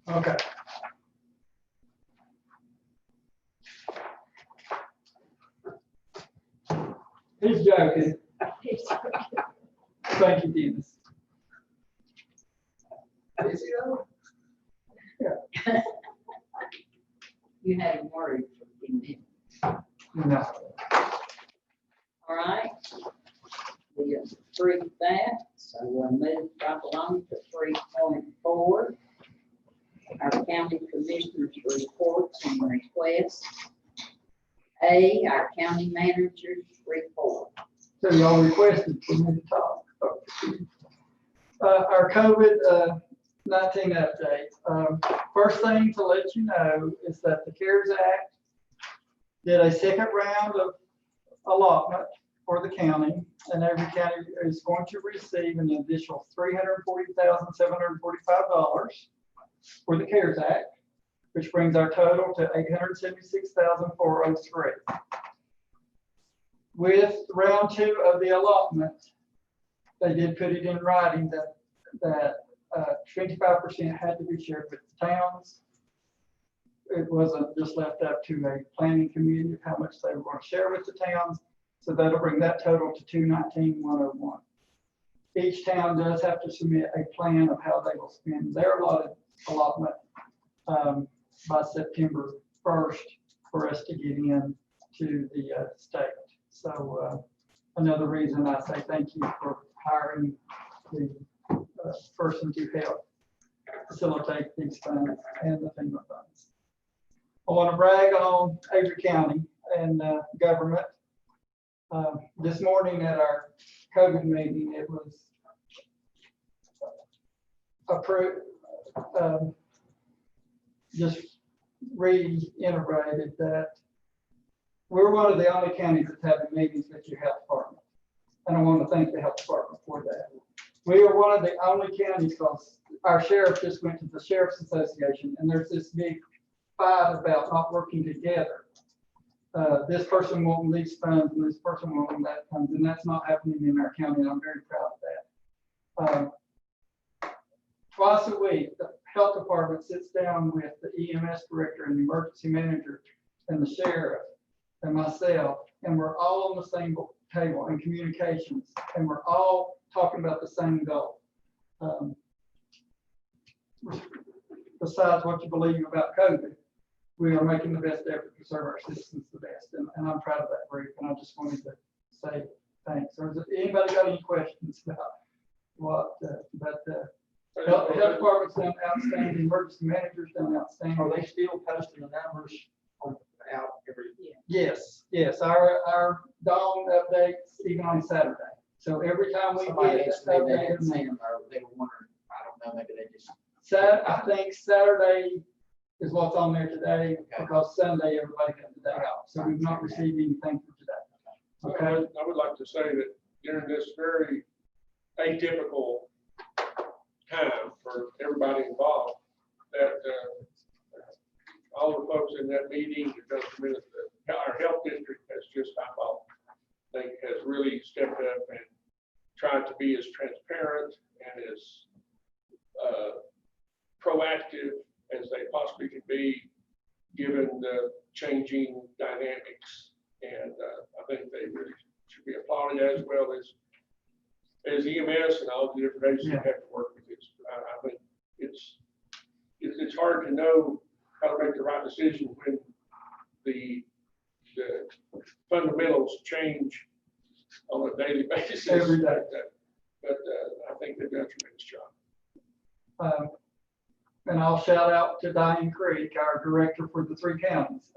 Okay. He's joking. Thank you, Dennis. Is he though? You had him worried for a few minutes. No. All right. We approved that, so we'll move right along to 3.4. Our county commissioners' reports and requests. A, our county manager's report. So y'all requested for me to talk. Our COVID-19 update. First thing to let you know is that the CARES Act did a second round of allotment for the county, and every county is going to receive an additional $340,745 for the CARES Act, which brings our total to $876,403. With round 2 of the allotment, they did put it in writing that 25% had to be shared with the towns. It wasn't just left up to a planning committee of how much they were going to share with the towns. So that'll bring that total to $219,101. Each town does have to submit a plan of how they will spend their allotment by September 1st for us to get in to the state. So another reason I say thank you for hiring the person to help facilitate these funds and the FEMA funds. I want to brag on Avery County and government. This morning at our COVID meeting, it was approved, just reiterated that we're one of the only counties that's having meetings with your health department. And I want to thank the health department for that. We are one of the only counties, because our sheriff just went to the Sheriff's Association, and there's this big fight about not working together. this person wanting these funds and this person wanting that funds, and that's not happening in our county, and I'm very proud of that. Twice a week, the health department sits down with the EMS director and the emergency manager and the sheriff and myself, and we're all on the same table in communications, and we're all talking about the same goal. Besides what you believe about COVID, we are making the best effort to serve our citizens the best, and I'm proud of that group, and I just wanted to say thanks. Or has anybody got any questions about what, health department's done outstanding, emergency managers done outstanding. Are they still posting the numbers out every? Yes, our dawn updates even on Saturday. So every time we Somebody get asked an me, they update, hadn't seen them, or they were wondering, I don't know, maybe they just. I think Saturday is what's on there today, because Sunday everybody got the day off. So we've not received anything for today. Okay. I would like to say that during this very atypical time for everybody involved, that all the folks in that meeting, our health district has just, I think, has really stepped up and tried to be as transparent and as proactive as they possibly could be, given the changing dynamics. And I think they really should be applauded, as well as EMS and all the different agencies have to work with it. I think it's hard to know how to make the right decision when the fundamentals change on a daily basis. Every day. But I think they've done a tremendous job. And I'll shout out to Diane Creek, our director for the 3 counties.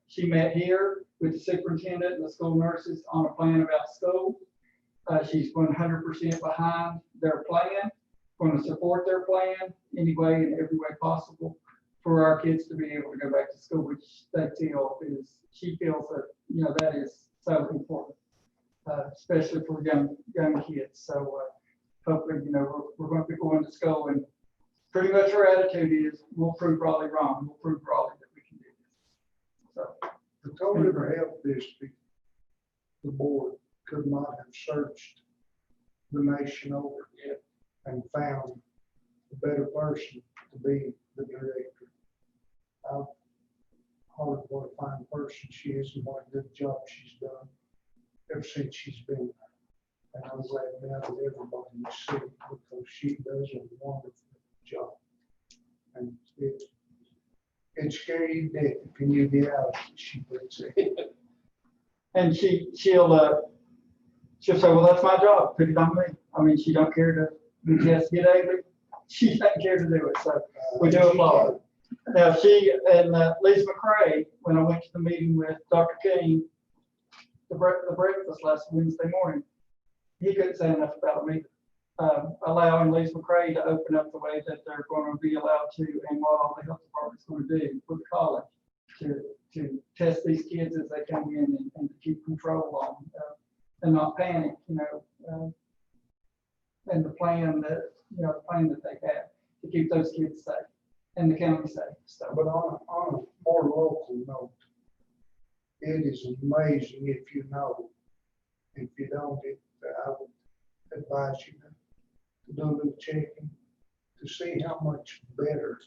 She met here with the superintendent and the school nurses on a plan about school. She's 100% behind their plan, going to support their plan any way and every way possible for our kids to be able to go back to school, which she feels that, that is so important, especially for young kids. So hopefully, we're going to be going to school, and pretty much our attitude is we'll prove Raleigh wrong. We'll prove Raleigh that we can do this. So The Toe River Health District, the board could not have searched the nation over and found a better person to be the director. How hard what a fine person she is and what a good job she's done ever since she's been there. And I'm glad now that everybody in the city, because she does a wonderful job. And it's scary to death if you get out, she puts it. And she'll say, well, that's my job, put it on me. I mean, she don't care to just get Avery. She doesn't care to do it, so we do applaud her. Now, she and Lisa McCrae, when I went to the meeting with Dr. King, the breakfast last Wednesday morning, he couldn't say enough about me. Allowing Lisa McCrae to open up the way that they're going to be allowed to, and what all the health department's going to do for the college to test these kids as they come in and to keep control on them and not panic, and the plan that they have to keep those kids safe and the county safe. So, But on a more local note, it is amazing if you know. If you don't, I would advise you to do a little checking to see how much better.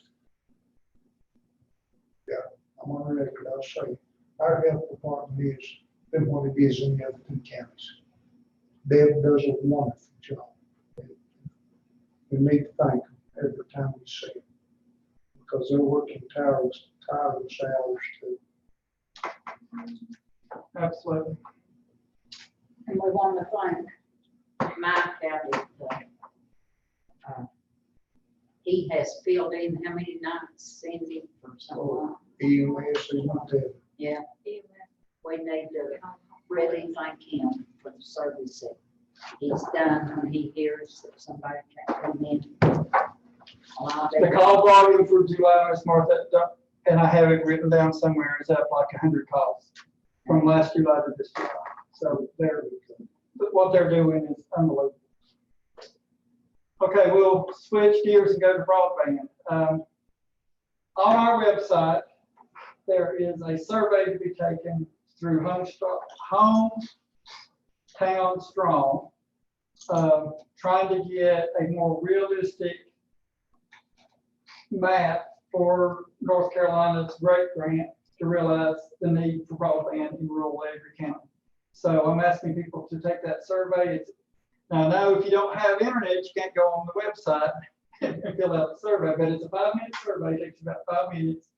Yeah, I'm on record, I'll say, our health department is than what it is in the other 2 counties. Deb does a wonderful job. We need to thank them every time we see them, because they're working tireless hours too. absolutely. And we want to thank Mike out at, he has filled in how many nights, Cindy, for so long? EMS is not there. Yeah, we need to really thank him for the service that he's done when he hears that somebody can't come in. The call volume for July, Ms. Martha, and I have it written down somewhere, is up like 100 calls from last July to this July. So what they're doing is unbelievable. Okay, we'll switch gears and go to broadband. On our website, there is a survey to be taken through Hometown Strong, trying to get a more realistic map for North Carolina's great grant to realize the need for broadband in rural Avery County. So I'm asking people to take that survey. Now, I know if you don't have internet, you can't go on the website and fill out the survey, but it's a 5-minute survey. It takes about 5 minutes.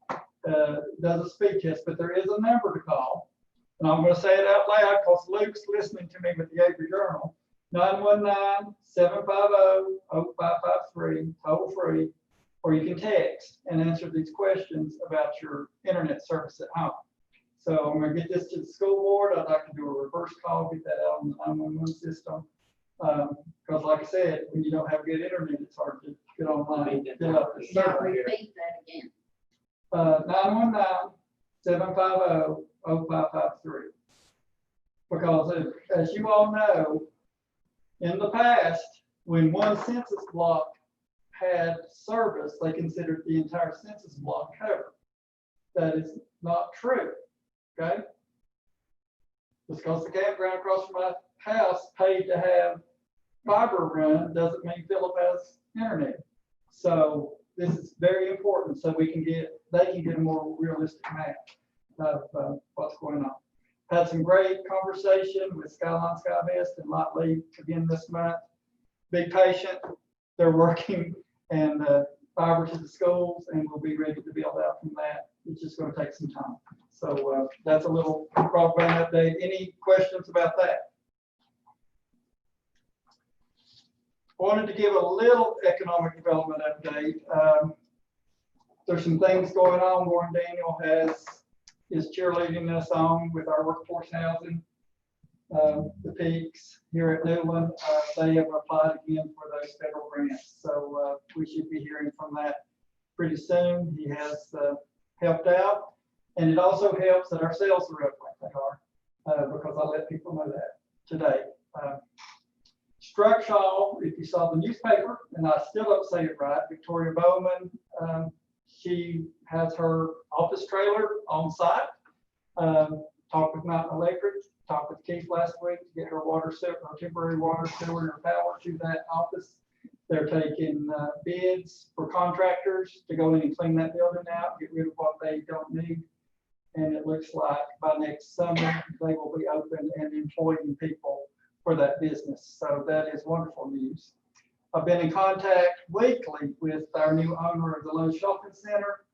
Does a speed test, but there is a number to call. And I'm going to say it out loud because Luke's listening to me with the Avery Journal. 919-750-0553, toll free, or you can text and answer these questions about your internet service at home. So I'm going to get this to the school board. I'd like to do a reverse call, get that out on the 911 system. Because like I said, when you don't have good internet, it's hard to get online and fill out the Now survey. repeat that again. 919-750-0553. Because as you all know, in the past, when one census block had service, they considered the entire census block covered. That is not true, okay? Just because the campground across from my house paid to have fiber run doesn't mean Philip has internet. So this is very important so they can get a more realistic map of what's going on. Had some great conversation with Skyline Skybest and Lot Lee again this month. Be patient, they're working and fiber to the schools, and we'll be ready to build out from that. It's just going to take some time. So that's a little broadband update. Any questions about that? Wanted to give a little economic development update. There's some things going on. Warren Daniel is cheerleading us on with our workforce housing. The peaks here at Newland, they have applied again for those federal grants. So we should be hearing from that pretty soon. He has helped out. And it also helps that our sales are up like they are, because I let people know that today. Structural, if you saw the newspaper, and I still don't say it right, Victoria Bowman, she has her office trailer on site. Talked with Mountain Electric, talked with Keith last week to get her water sewer, her temporary water sewer and her power to that office. They're taking bids for contractors to go in and clean that building out, get rid of what they don't need. And it looks like by next summer, they will be open and employing people for that business. So that is wonderful news. I've been in contact weekly with our new owner of the Lowe's Shopping Center.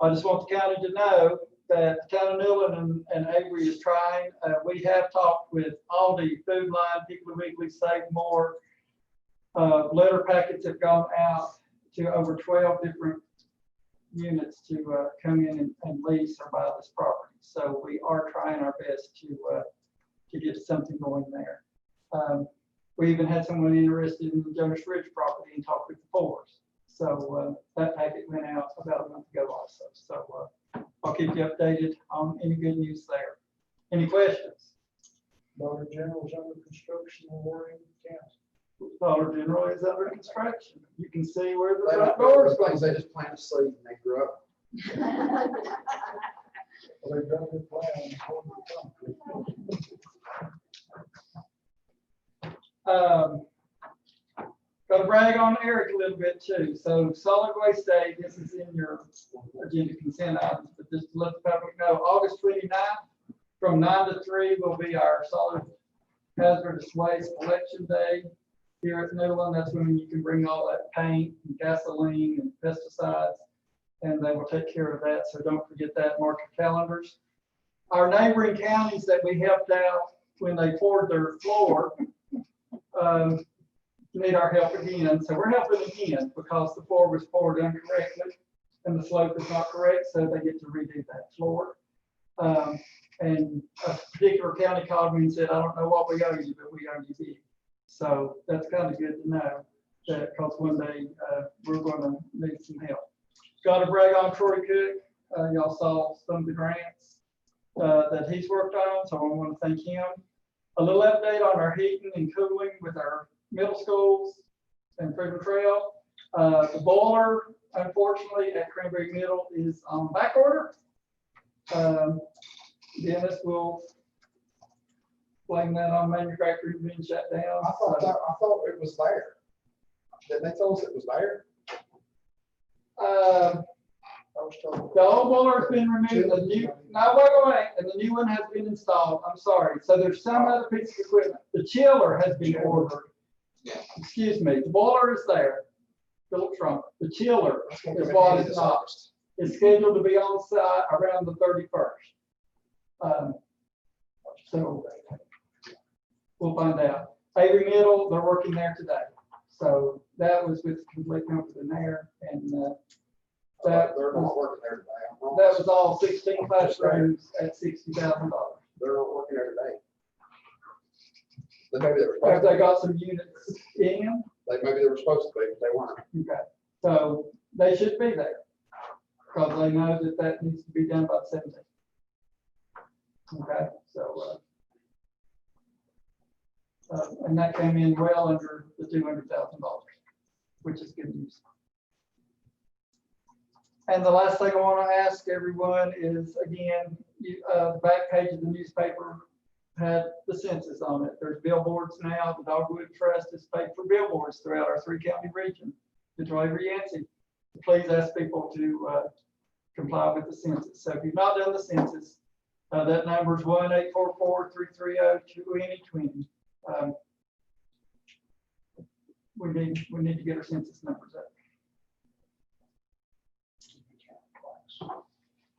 I just want the county to know that the town of Newland and Avery is trying. We have talked with Aldi, Food Line, Piggly Wiggly, Save More. Letter packets have gone out to over 12 different units to come in and lease or buy this property. So we are trying our best to get something going there. We even had someone interested in the Jonas Ridge property and talked with the Fours. So that packet went out about a month ago also. So I'll keep you updated on any good news there. Any questions? Dollar General's under construction in Warren County. Dollar General is under construction. You can see where the They front don't door is grow things, going. they just plant a seed and they grow up. Well, they've done the plan on the concrete. Got to brag on Eric a little bit too. So solid waste day, this is in your agenda consent items, but just to let the public know, August 29th from 9 to 3 will be our solid hazardous waste collection day here at Newland. That's when you can bring all that paint and gasoline and pesticides, and they will take care of that. So don't forget that, mark your calendars. Our neighboring counties that we helped out when they poured their floor, need our help again. So we're helping again because the floor was poured incorrectly and the slope is not correct, so they get to redo that floor. And a particular county called me and said, I don't know what we owe you, but we owe you big. So that's kind of good to know that because one day we're going to need some help. Got to brag on Troy Cook. Y'all saw some of the grants that he's worked on, so I want to thank him. A little update on our heating and cooling with our middle schools and Freedom Trail. The boiler, unfortunately, at Cranberry Middle is on back order. Dennis will blame that on manufacturing being shut down. I thought it was there. Didn't they tell us it was there? Uh, I was told. The old boiler has been removed, the new, no, wait, and the new one has been installed, I'm sorry, so there's some other piece of equipment, the chiller has been ordered. Excuse me, the boiler is there, Philip Trump, the chiller That's gonna is come in what handy is this not, August. is scheduled to be on site around the 31st. So, we'll find out. Avery Middle, they're working there today, so that was with complete comfort in there, and, that They're not was, working there today. I'm wrong. that was all 16 classrooms at $60,000. They're not working there today. But maybe they were Have supposed to. they got some units in? Maybe they were supposed to be, but they weren't. Okay, so they should be there. Because they know that that needs to be done by the 17th. Okay, so, and that came in well under the $200,000, which is good news. And the last thing I want to ask everyone is, again, the back page of the newspaper had the census on it. There's billboards now. The Dogwood Trust has paid for billboards throughout our 3-county region. Detroit, Yancey. Please ask people to comply with the census. So if you've not done the census, that number is 1-844-330-2020. We need to get our census numbers up.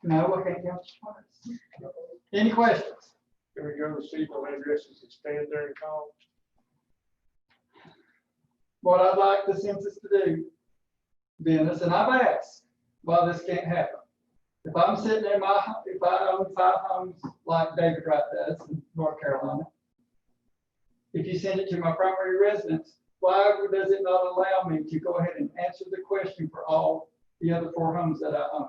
No, I can't count twice. Any questions? Can we go to the email addresses and stand there and call? What I'd like the census to do, Dennis, and I've asked why this can't happen. If I'm sitting in my, if I own 5 homes like David Wright does in North Carolina, if you send it to my primary residence, why does it not allow me to go ahead and answer the question for all the other 4 homes that I own?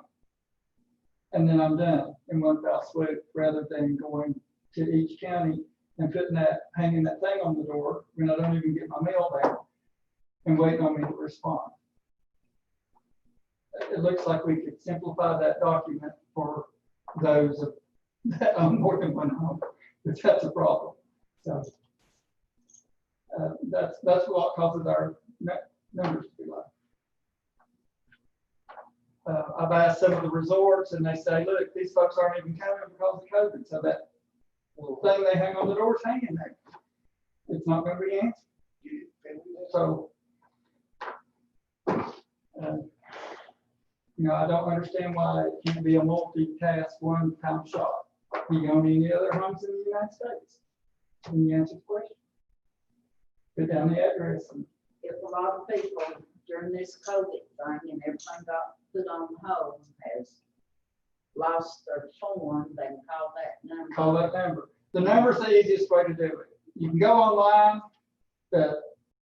And then I'm done in one fell swoop, rather than going to each county and putting that, hanging that thing on the door when I don't even get my mail there and waiting on me to respond. It looks like we could simplify that document for those that own more than 1 home, if that's a problem. So that's what causes our numbers to be low. I've asked some of the resorts and they say, look, these folks aren't even coming because of COVID. So that little thing they hang on the door is hanging there. It's not going to be answered. So, I don't understand why it can't be a multi-task, one-time shot. You own any other homes in the United States? Can you answer the question? Put down the address. And If a lot of people during this COVID thing and everything got put on hold has lost their phone, they can call that number. call that number. The number's the easiest way to do it. You can go online. That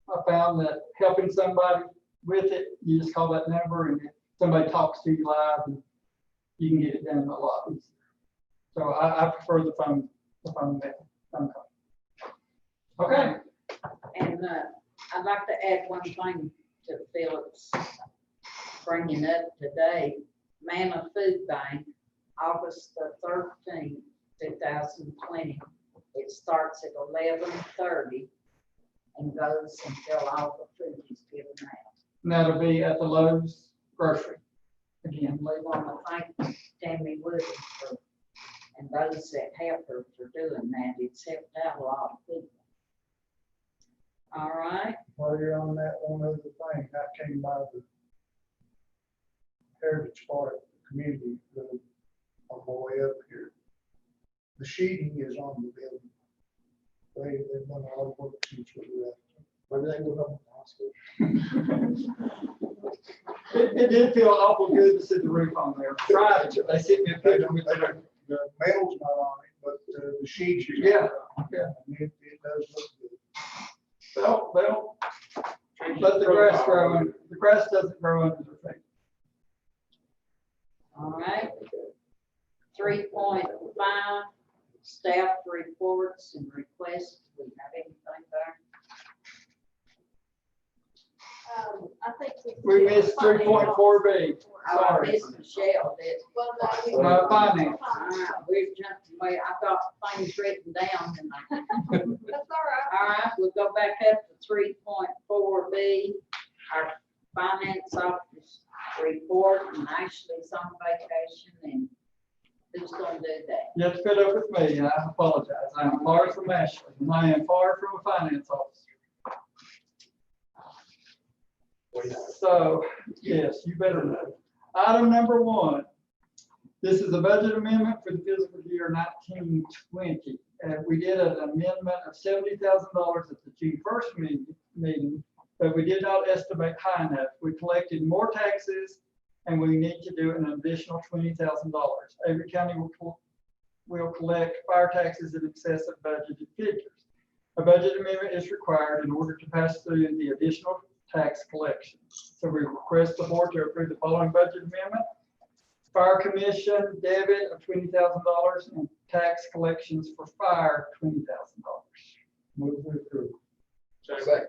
I found that helping somebody with it, you just call that number and somebody talks to you live and you can get it done a lot easier. So I prefer the phone method, phone call. Okay. And I'd like to add one thing to Philip's bringing up today. Mammoth Food Bank, August the 13th, 2020. It starts at 11:30 and goes until all the food is given out. And that'll be at the Lowe's grocery. Again, We want to thank Tammy Wood and those that helped her for doing that. It's helped out a lot of people. All right. While you're on that, one other thing, I came by the Heritage Park community room on my way up here. The sheeting is on the building. They've done a lot of work since we left. Maybe they can go up to the hospital. it did feel awful good to see the roof on there. Right. They sent me a picture with the roof. The metal's not on it, but the sheets. are- Yeah, yeah. And it does look good. Well, let the grass grow. The grass doesn't grow under their feet. All right. 3.5, staff reports and requests. Do we have anything there? I think We missed 3.4B. Oh, Sorry. Miss Michelle did. Well, no, No, finance. We're jumping way, I thought things written down and that's all right. all right, we'll go back up to 3.4B. Our finance office report, and Ashley's on vacation, and who's gonna do that? You have to put up with me, and I apologize. I am far from Ashley, and I am far from a finance officer. So, yes, you better know. Item number 1, this is a budget amendment for the fiscal year 1920. And we did an amendment of $70,000 at the June 1st meeting, but we did not estimate high enough. We collected more taxes, and we need to do an additional $20,000. Avery County will collect fire taxes in excess of budgeted figures. A budget amendment is required in order to pass through the additional tax collection. So we request the board to approve the following budget amendment. Fire commission debit of $20,000 and tax collections for fire, $20,000. Move to approve. Second.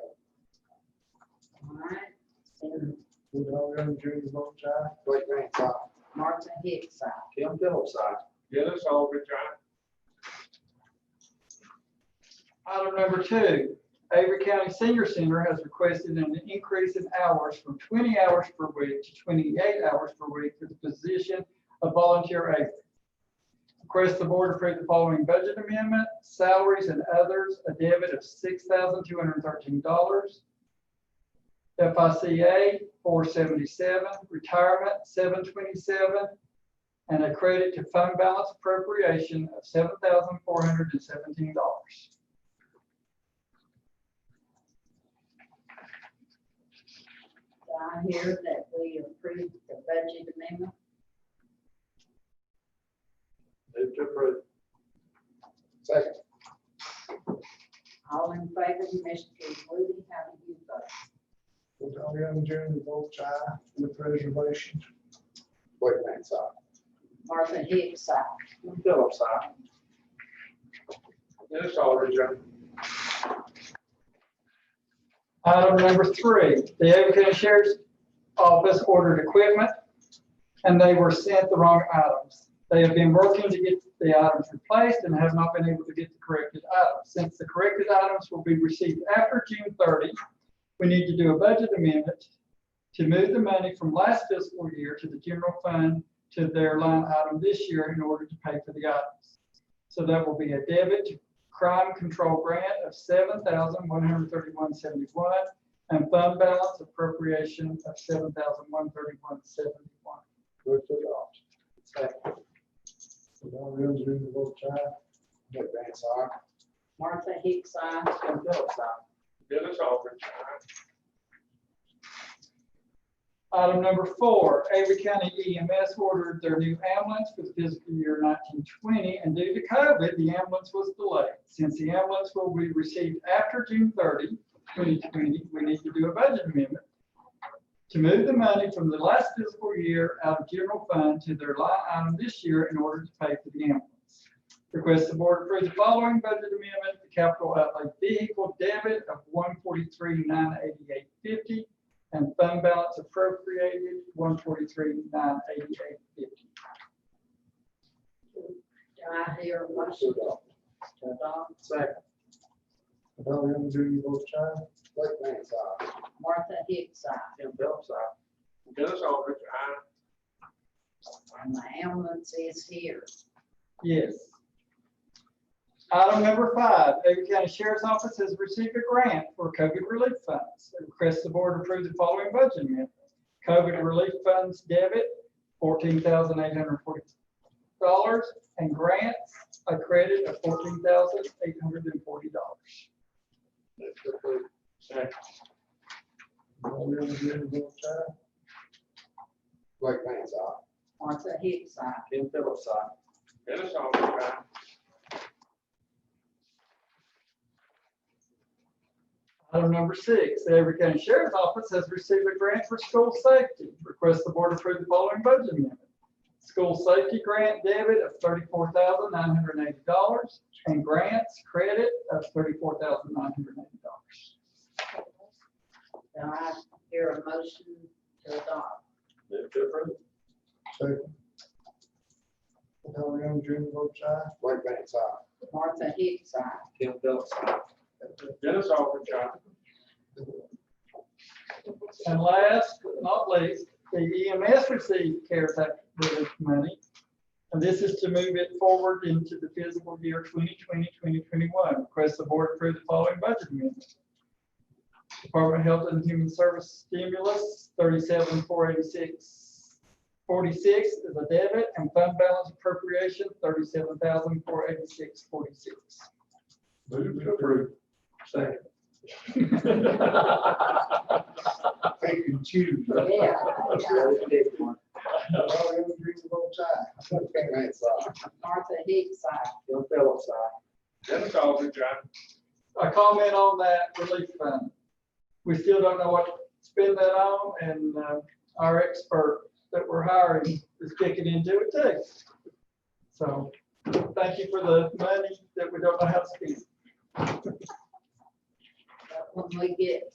All right, and Woodall, Junior, vote aye. Blake Grant, aye. Martha Hicks, aye. Kim Phillips, aye. Dennis Aldridge, aye. Item number 2, Avery County Senior Center has requested an increase in hours from 20 hours per week to 28 hours per week for the position of volunteer aide. Request the board approve the following budget amendment: salaries and others, a debit of $6,213. FICA $477, retirement $727, and a credit to fund balance appropriation of $7,417. Do I hear that we approve the budget amendment? Move to approve. Second. All in favor, Mr. Woody, how do you vote? Woodall, Junior, vote aye with reservation. Blake Grant, aye. Martha Hicks, aye. Kim Phillips, aye. Dennis Aldridge, aye. Item number 3, the Avery County Sheriff's Office ordered equipment, and they were sent the wrong items. They have been working to get the items replaced and have not been able to get the corrected items. Since the corrected items will be received after June 30, we need to do a budget amendment to move the money from last fiscal year to the general fund to their line item this year in order to pay for the items. So that will be a debit to crime control grant of $7,131.71 and fund balance appropriation of $7,131.71. Move to adopt. Second. Woodall, Junior, vote aye. Blake Grant, aye. Martha Hicks, aye. Kim Phillips, aye. Dennis Aldridge, aye. Item number 4, Avery County EMS ordered their new ambulance for the fiscal year 1920, and due to COVID, the ambulance was delayed. Since the ambulance will be received after June 30, 2020, we need to do a budget amendment to move the money from the last fiscal year out of general fund to their line item this year in order to pay for the ambulance. Request the board approve the following budget amendment: the capital outlay vehicle debit of $143,988.50 and fund balance appropriated $143,988.50. Do I hear a motion to adopt? Second. Woodall, Junior, vote aye. Blake Grant, aye. Martha Hicks, aye. Kim Phillips, aye. Dennis Aldridge, aye. And the ambulance is here. Yes. Item number 5, Avery County Sheriff's Office has received a grant for COVID relief funds. It requests the board approve the following budget amendment: COVID relief funds debit, $14,840, and grants, a credit of $14,840. Move to approve. Second. Woodall, Junior, vote aye. Blake Grant, aye. Martha Hicks, aye. Kim Phillips, aye. Dennis Aldridge, aye. Item number 6, the Avery County Sheriff's Office has received a grant for school safety. Request the board approve the following budget amendment: school safety grant debit of $34,980 and grants credit of $34,980. Do I hear a motion to adopt? Move to approve. Second. Darrell Young Jr. votes aye. Ray Grant's aye. Martha Hicks, aye. Tim Phillips, aye. Dennis Aldridge, aye. And last but not least, the EMS received CARES Act relief money. And this is to move it forward into the fiscal year 2020-2021. Request the board approve the following budget amendments. Department of Health and Human Service stimulus, 37,486.46 is a debit, and fund balance appropriation, 37,486.46. Move to approve. Second. Pick and choose. Yeah. Darrell Young Jr. votes aye. Ray Grant's aye. Martha Hicks, aye. Tim Phillips, aye. Dennis Aldridge, aye. A comment on that relief fund. We still don't know what to spend that on, and our expert that we're hiring is kicking into it too. So thank you for the money that we don't know how to spend. But when we get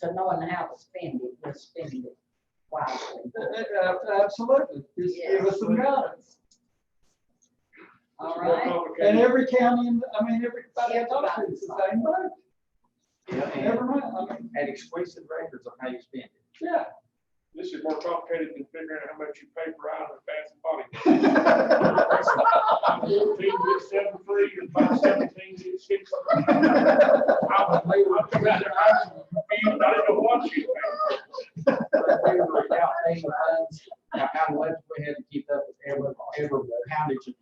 to knowing how to spend it, we'll spend it wisely. Absolutely. Just give us some guidance. All right. And every county, everybody I talk to is the same boat. Yeah, Never mind, and exclusive records of how you spend it. yeah. This is more complicated than figuring out how much you pay for Island Bath and Body. 14 get 7 free, or 517 get 6 free. I didn't know what you Without paying funds, how much we had to keep up with every poundage of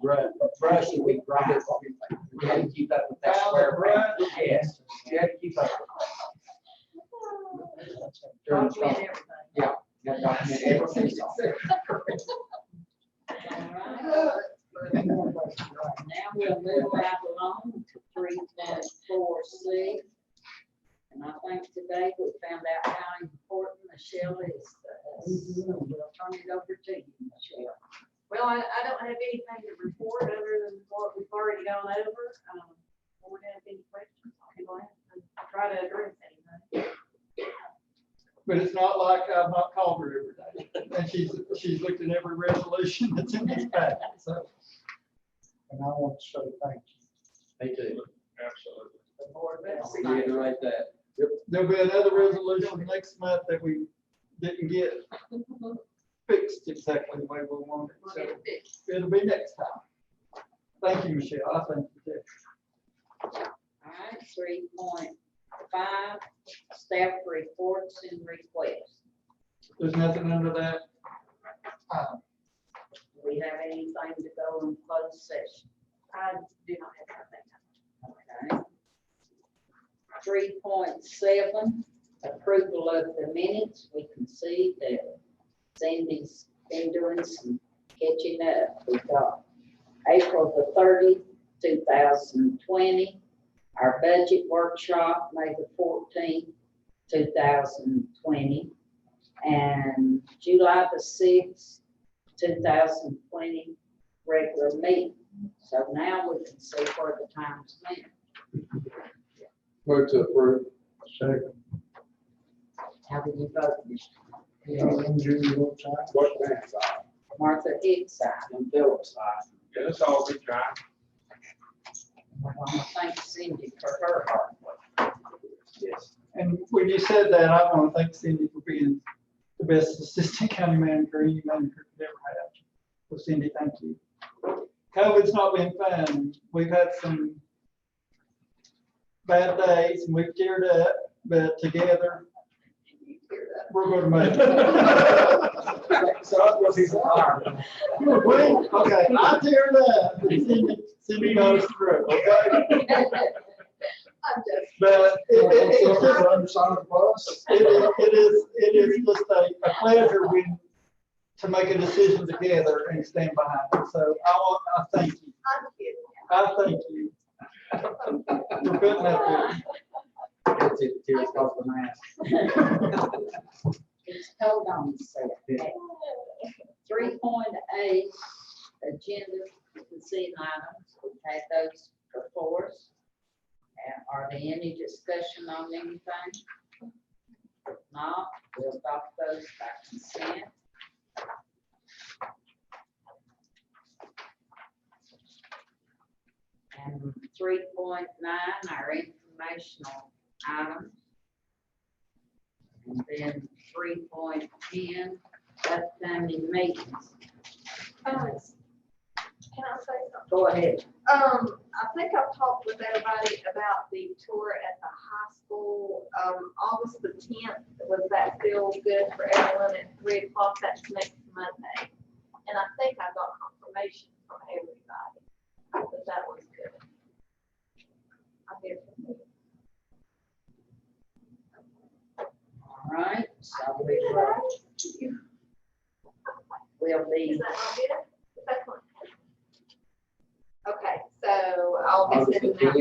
brush that we grind. We had to keep up with that square footage. Yes, you had to keep up with that. Document everything. Yeah, you got to document everything. All right. Now we'll move right along to 3.4C. And I think today we found out how important Michelle is to us. We'll turn it over to you, Michelle. Well, I don't have anything to report other than what we've already gone over. Board have any questions, I'll be glad to try to address anything. But it's not like I've not called her every day. And she's looked at every resolution that's in this packet, so. And I want to say thank you. Me too. Absolutely. The board I'll will reiterate that. There'll be another resolution next month that we didn't get fixed exactly the way we wanted it. So it'll be next time. Thank you, Michelle. I thank you too. All right, 3.5, staff reports and requests. There's nothing under that. Do we have anything to go in closed session? I do not have anything. Okay. 3.7, approval of the minutes. We can see that Cindy's been doing some catching up. We've got April the 30th, 2020. Our budget workshop, May the 14th, 2020. And July the 6th, 2020, regular meeting. So now we can see where the time's went. Move to approve. Second. How did you vote, Mr. Darrell Young Jr. votes aye. Ray Grant's aye. Martha Hicks, aye. Tim Phillips, aye. Dennis Aldridge, aye. I want to thank Cindy for her hard work. Yes. And when you said that, I want to thank Cindy for being the best assistant county manager any manager could ever have. So Cindy, thank you. COVID's not been fun. We've had some bad days and we've teared up, but together we're going to make it. So that's what he's hired. Okay, I teared up, but Cindy got us through, okay? But it's just, Underside the bus. it is just a pleasure to make a decision together and stand behind it. So I thank you. I thank you for putting that there. It's it, tears off the mask. It's held on set. 3.8, agenda consent items. We've had those before us. And are there any discussion on anything? not, we'll adopt those by consent. And 3.9, our informational items. And then 3.10, upcoming meetings. Can I say something? Go ahead. I think I've talked with everybody about the tour at the high school, August the 10th. Was that still good for everyone at 3 o'clock? That's next Monday. And I think I got confirmation from everybody that that was good. I hear from you. All right, so we'll Is be, that not good? Is that fine? Okay, so I'll be sending out.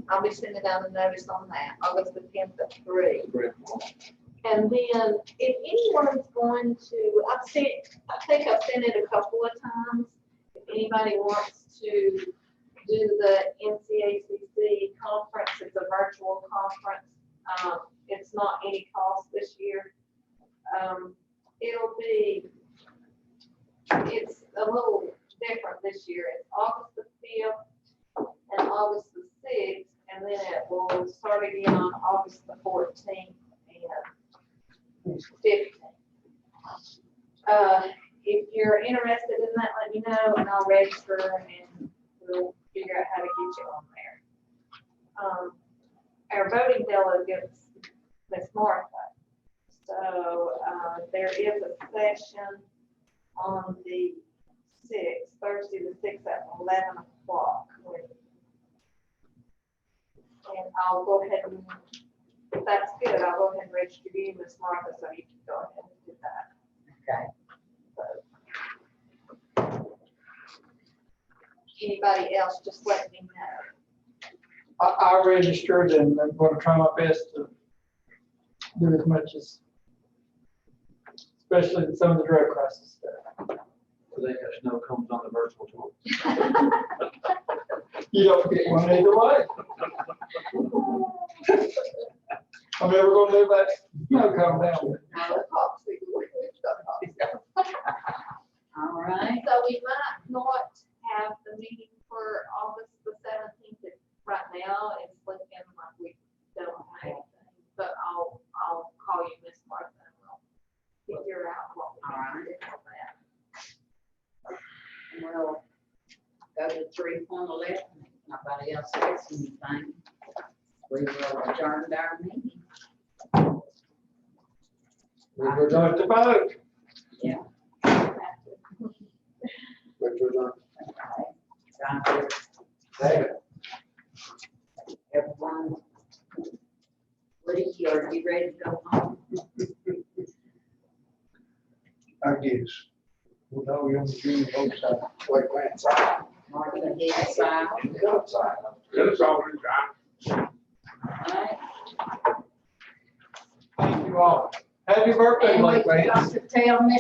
I'll be sending out a notice on that, August the 10th at 3. And then if anyone's going to, I think I've sent it a couple of times. If anybody wants to do the NCACC conference, it's a virtual conference. It's not any cost this year. It's a little different this year. It's August the 5th and August the 6th, and then it will start again on August the 14th and 15th. If you're interested in that, let me know and I'll register and we'll figure out how to get you on there. Our voting delegates, Miss Martha. So there is a session on the 6th, Thursday the 6th at 11 o'clock. And I'll go ahead and, if that's good, I'll go ahead and register you, Miss Martha, so you can go ahead and do that. okay. So, anybody else, just let me know. I registered and I'm going to try my best to do as much as, especially some of the drug crisis stuff. So they got snow cones on the virtual tour. You don't get one either way. I'm never going to live that snow cone down. All right, So we might not have the meeting for August the 17th. Right now, it's looking like we don't have anything, but I'll call you, Miss Martha, and we'll figure out what we can do with that. we'll go to 3.11. If nobody else has anything, we will adjourn our meeting. We're going to vote. Yeah. Wait for John. Okay. David. Everyone, Lee, are you ready to go home? I guess. Well, no, we only do both sides. Wait, wait. Mark the head side. It's already done. All right. Thank you all. Happy birthday, And we Blake. forgot to tell Mr.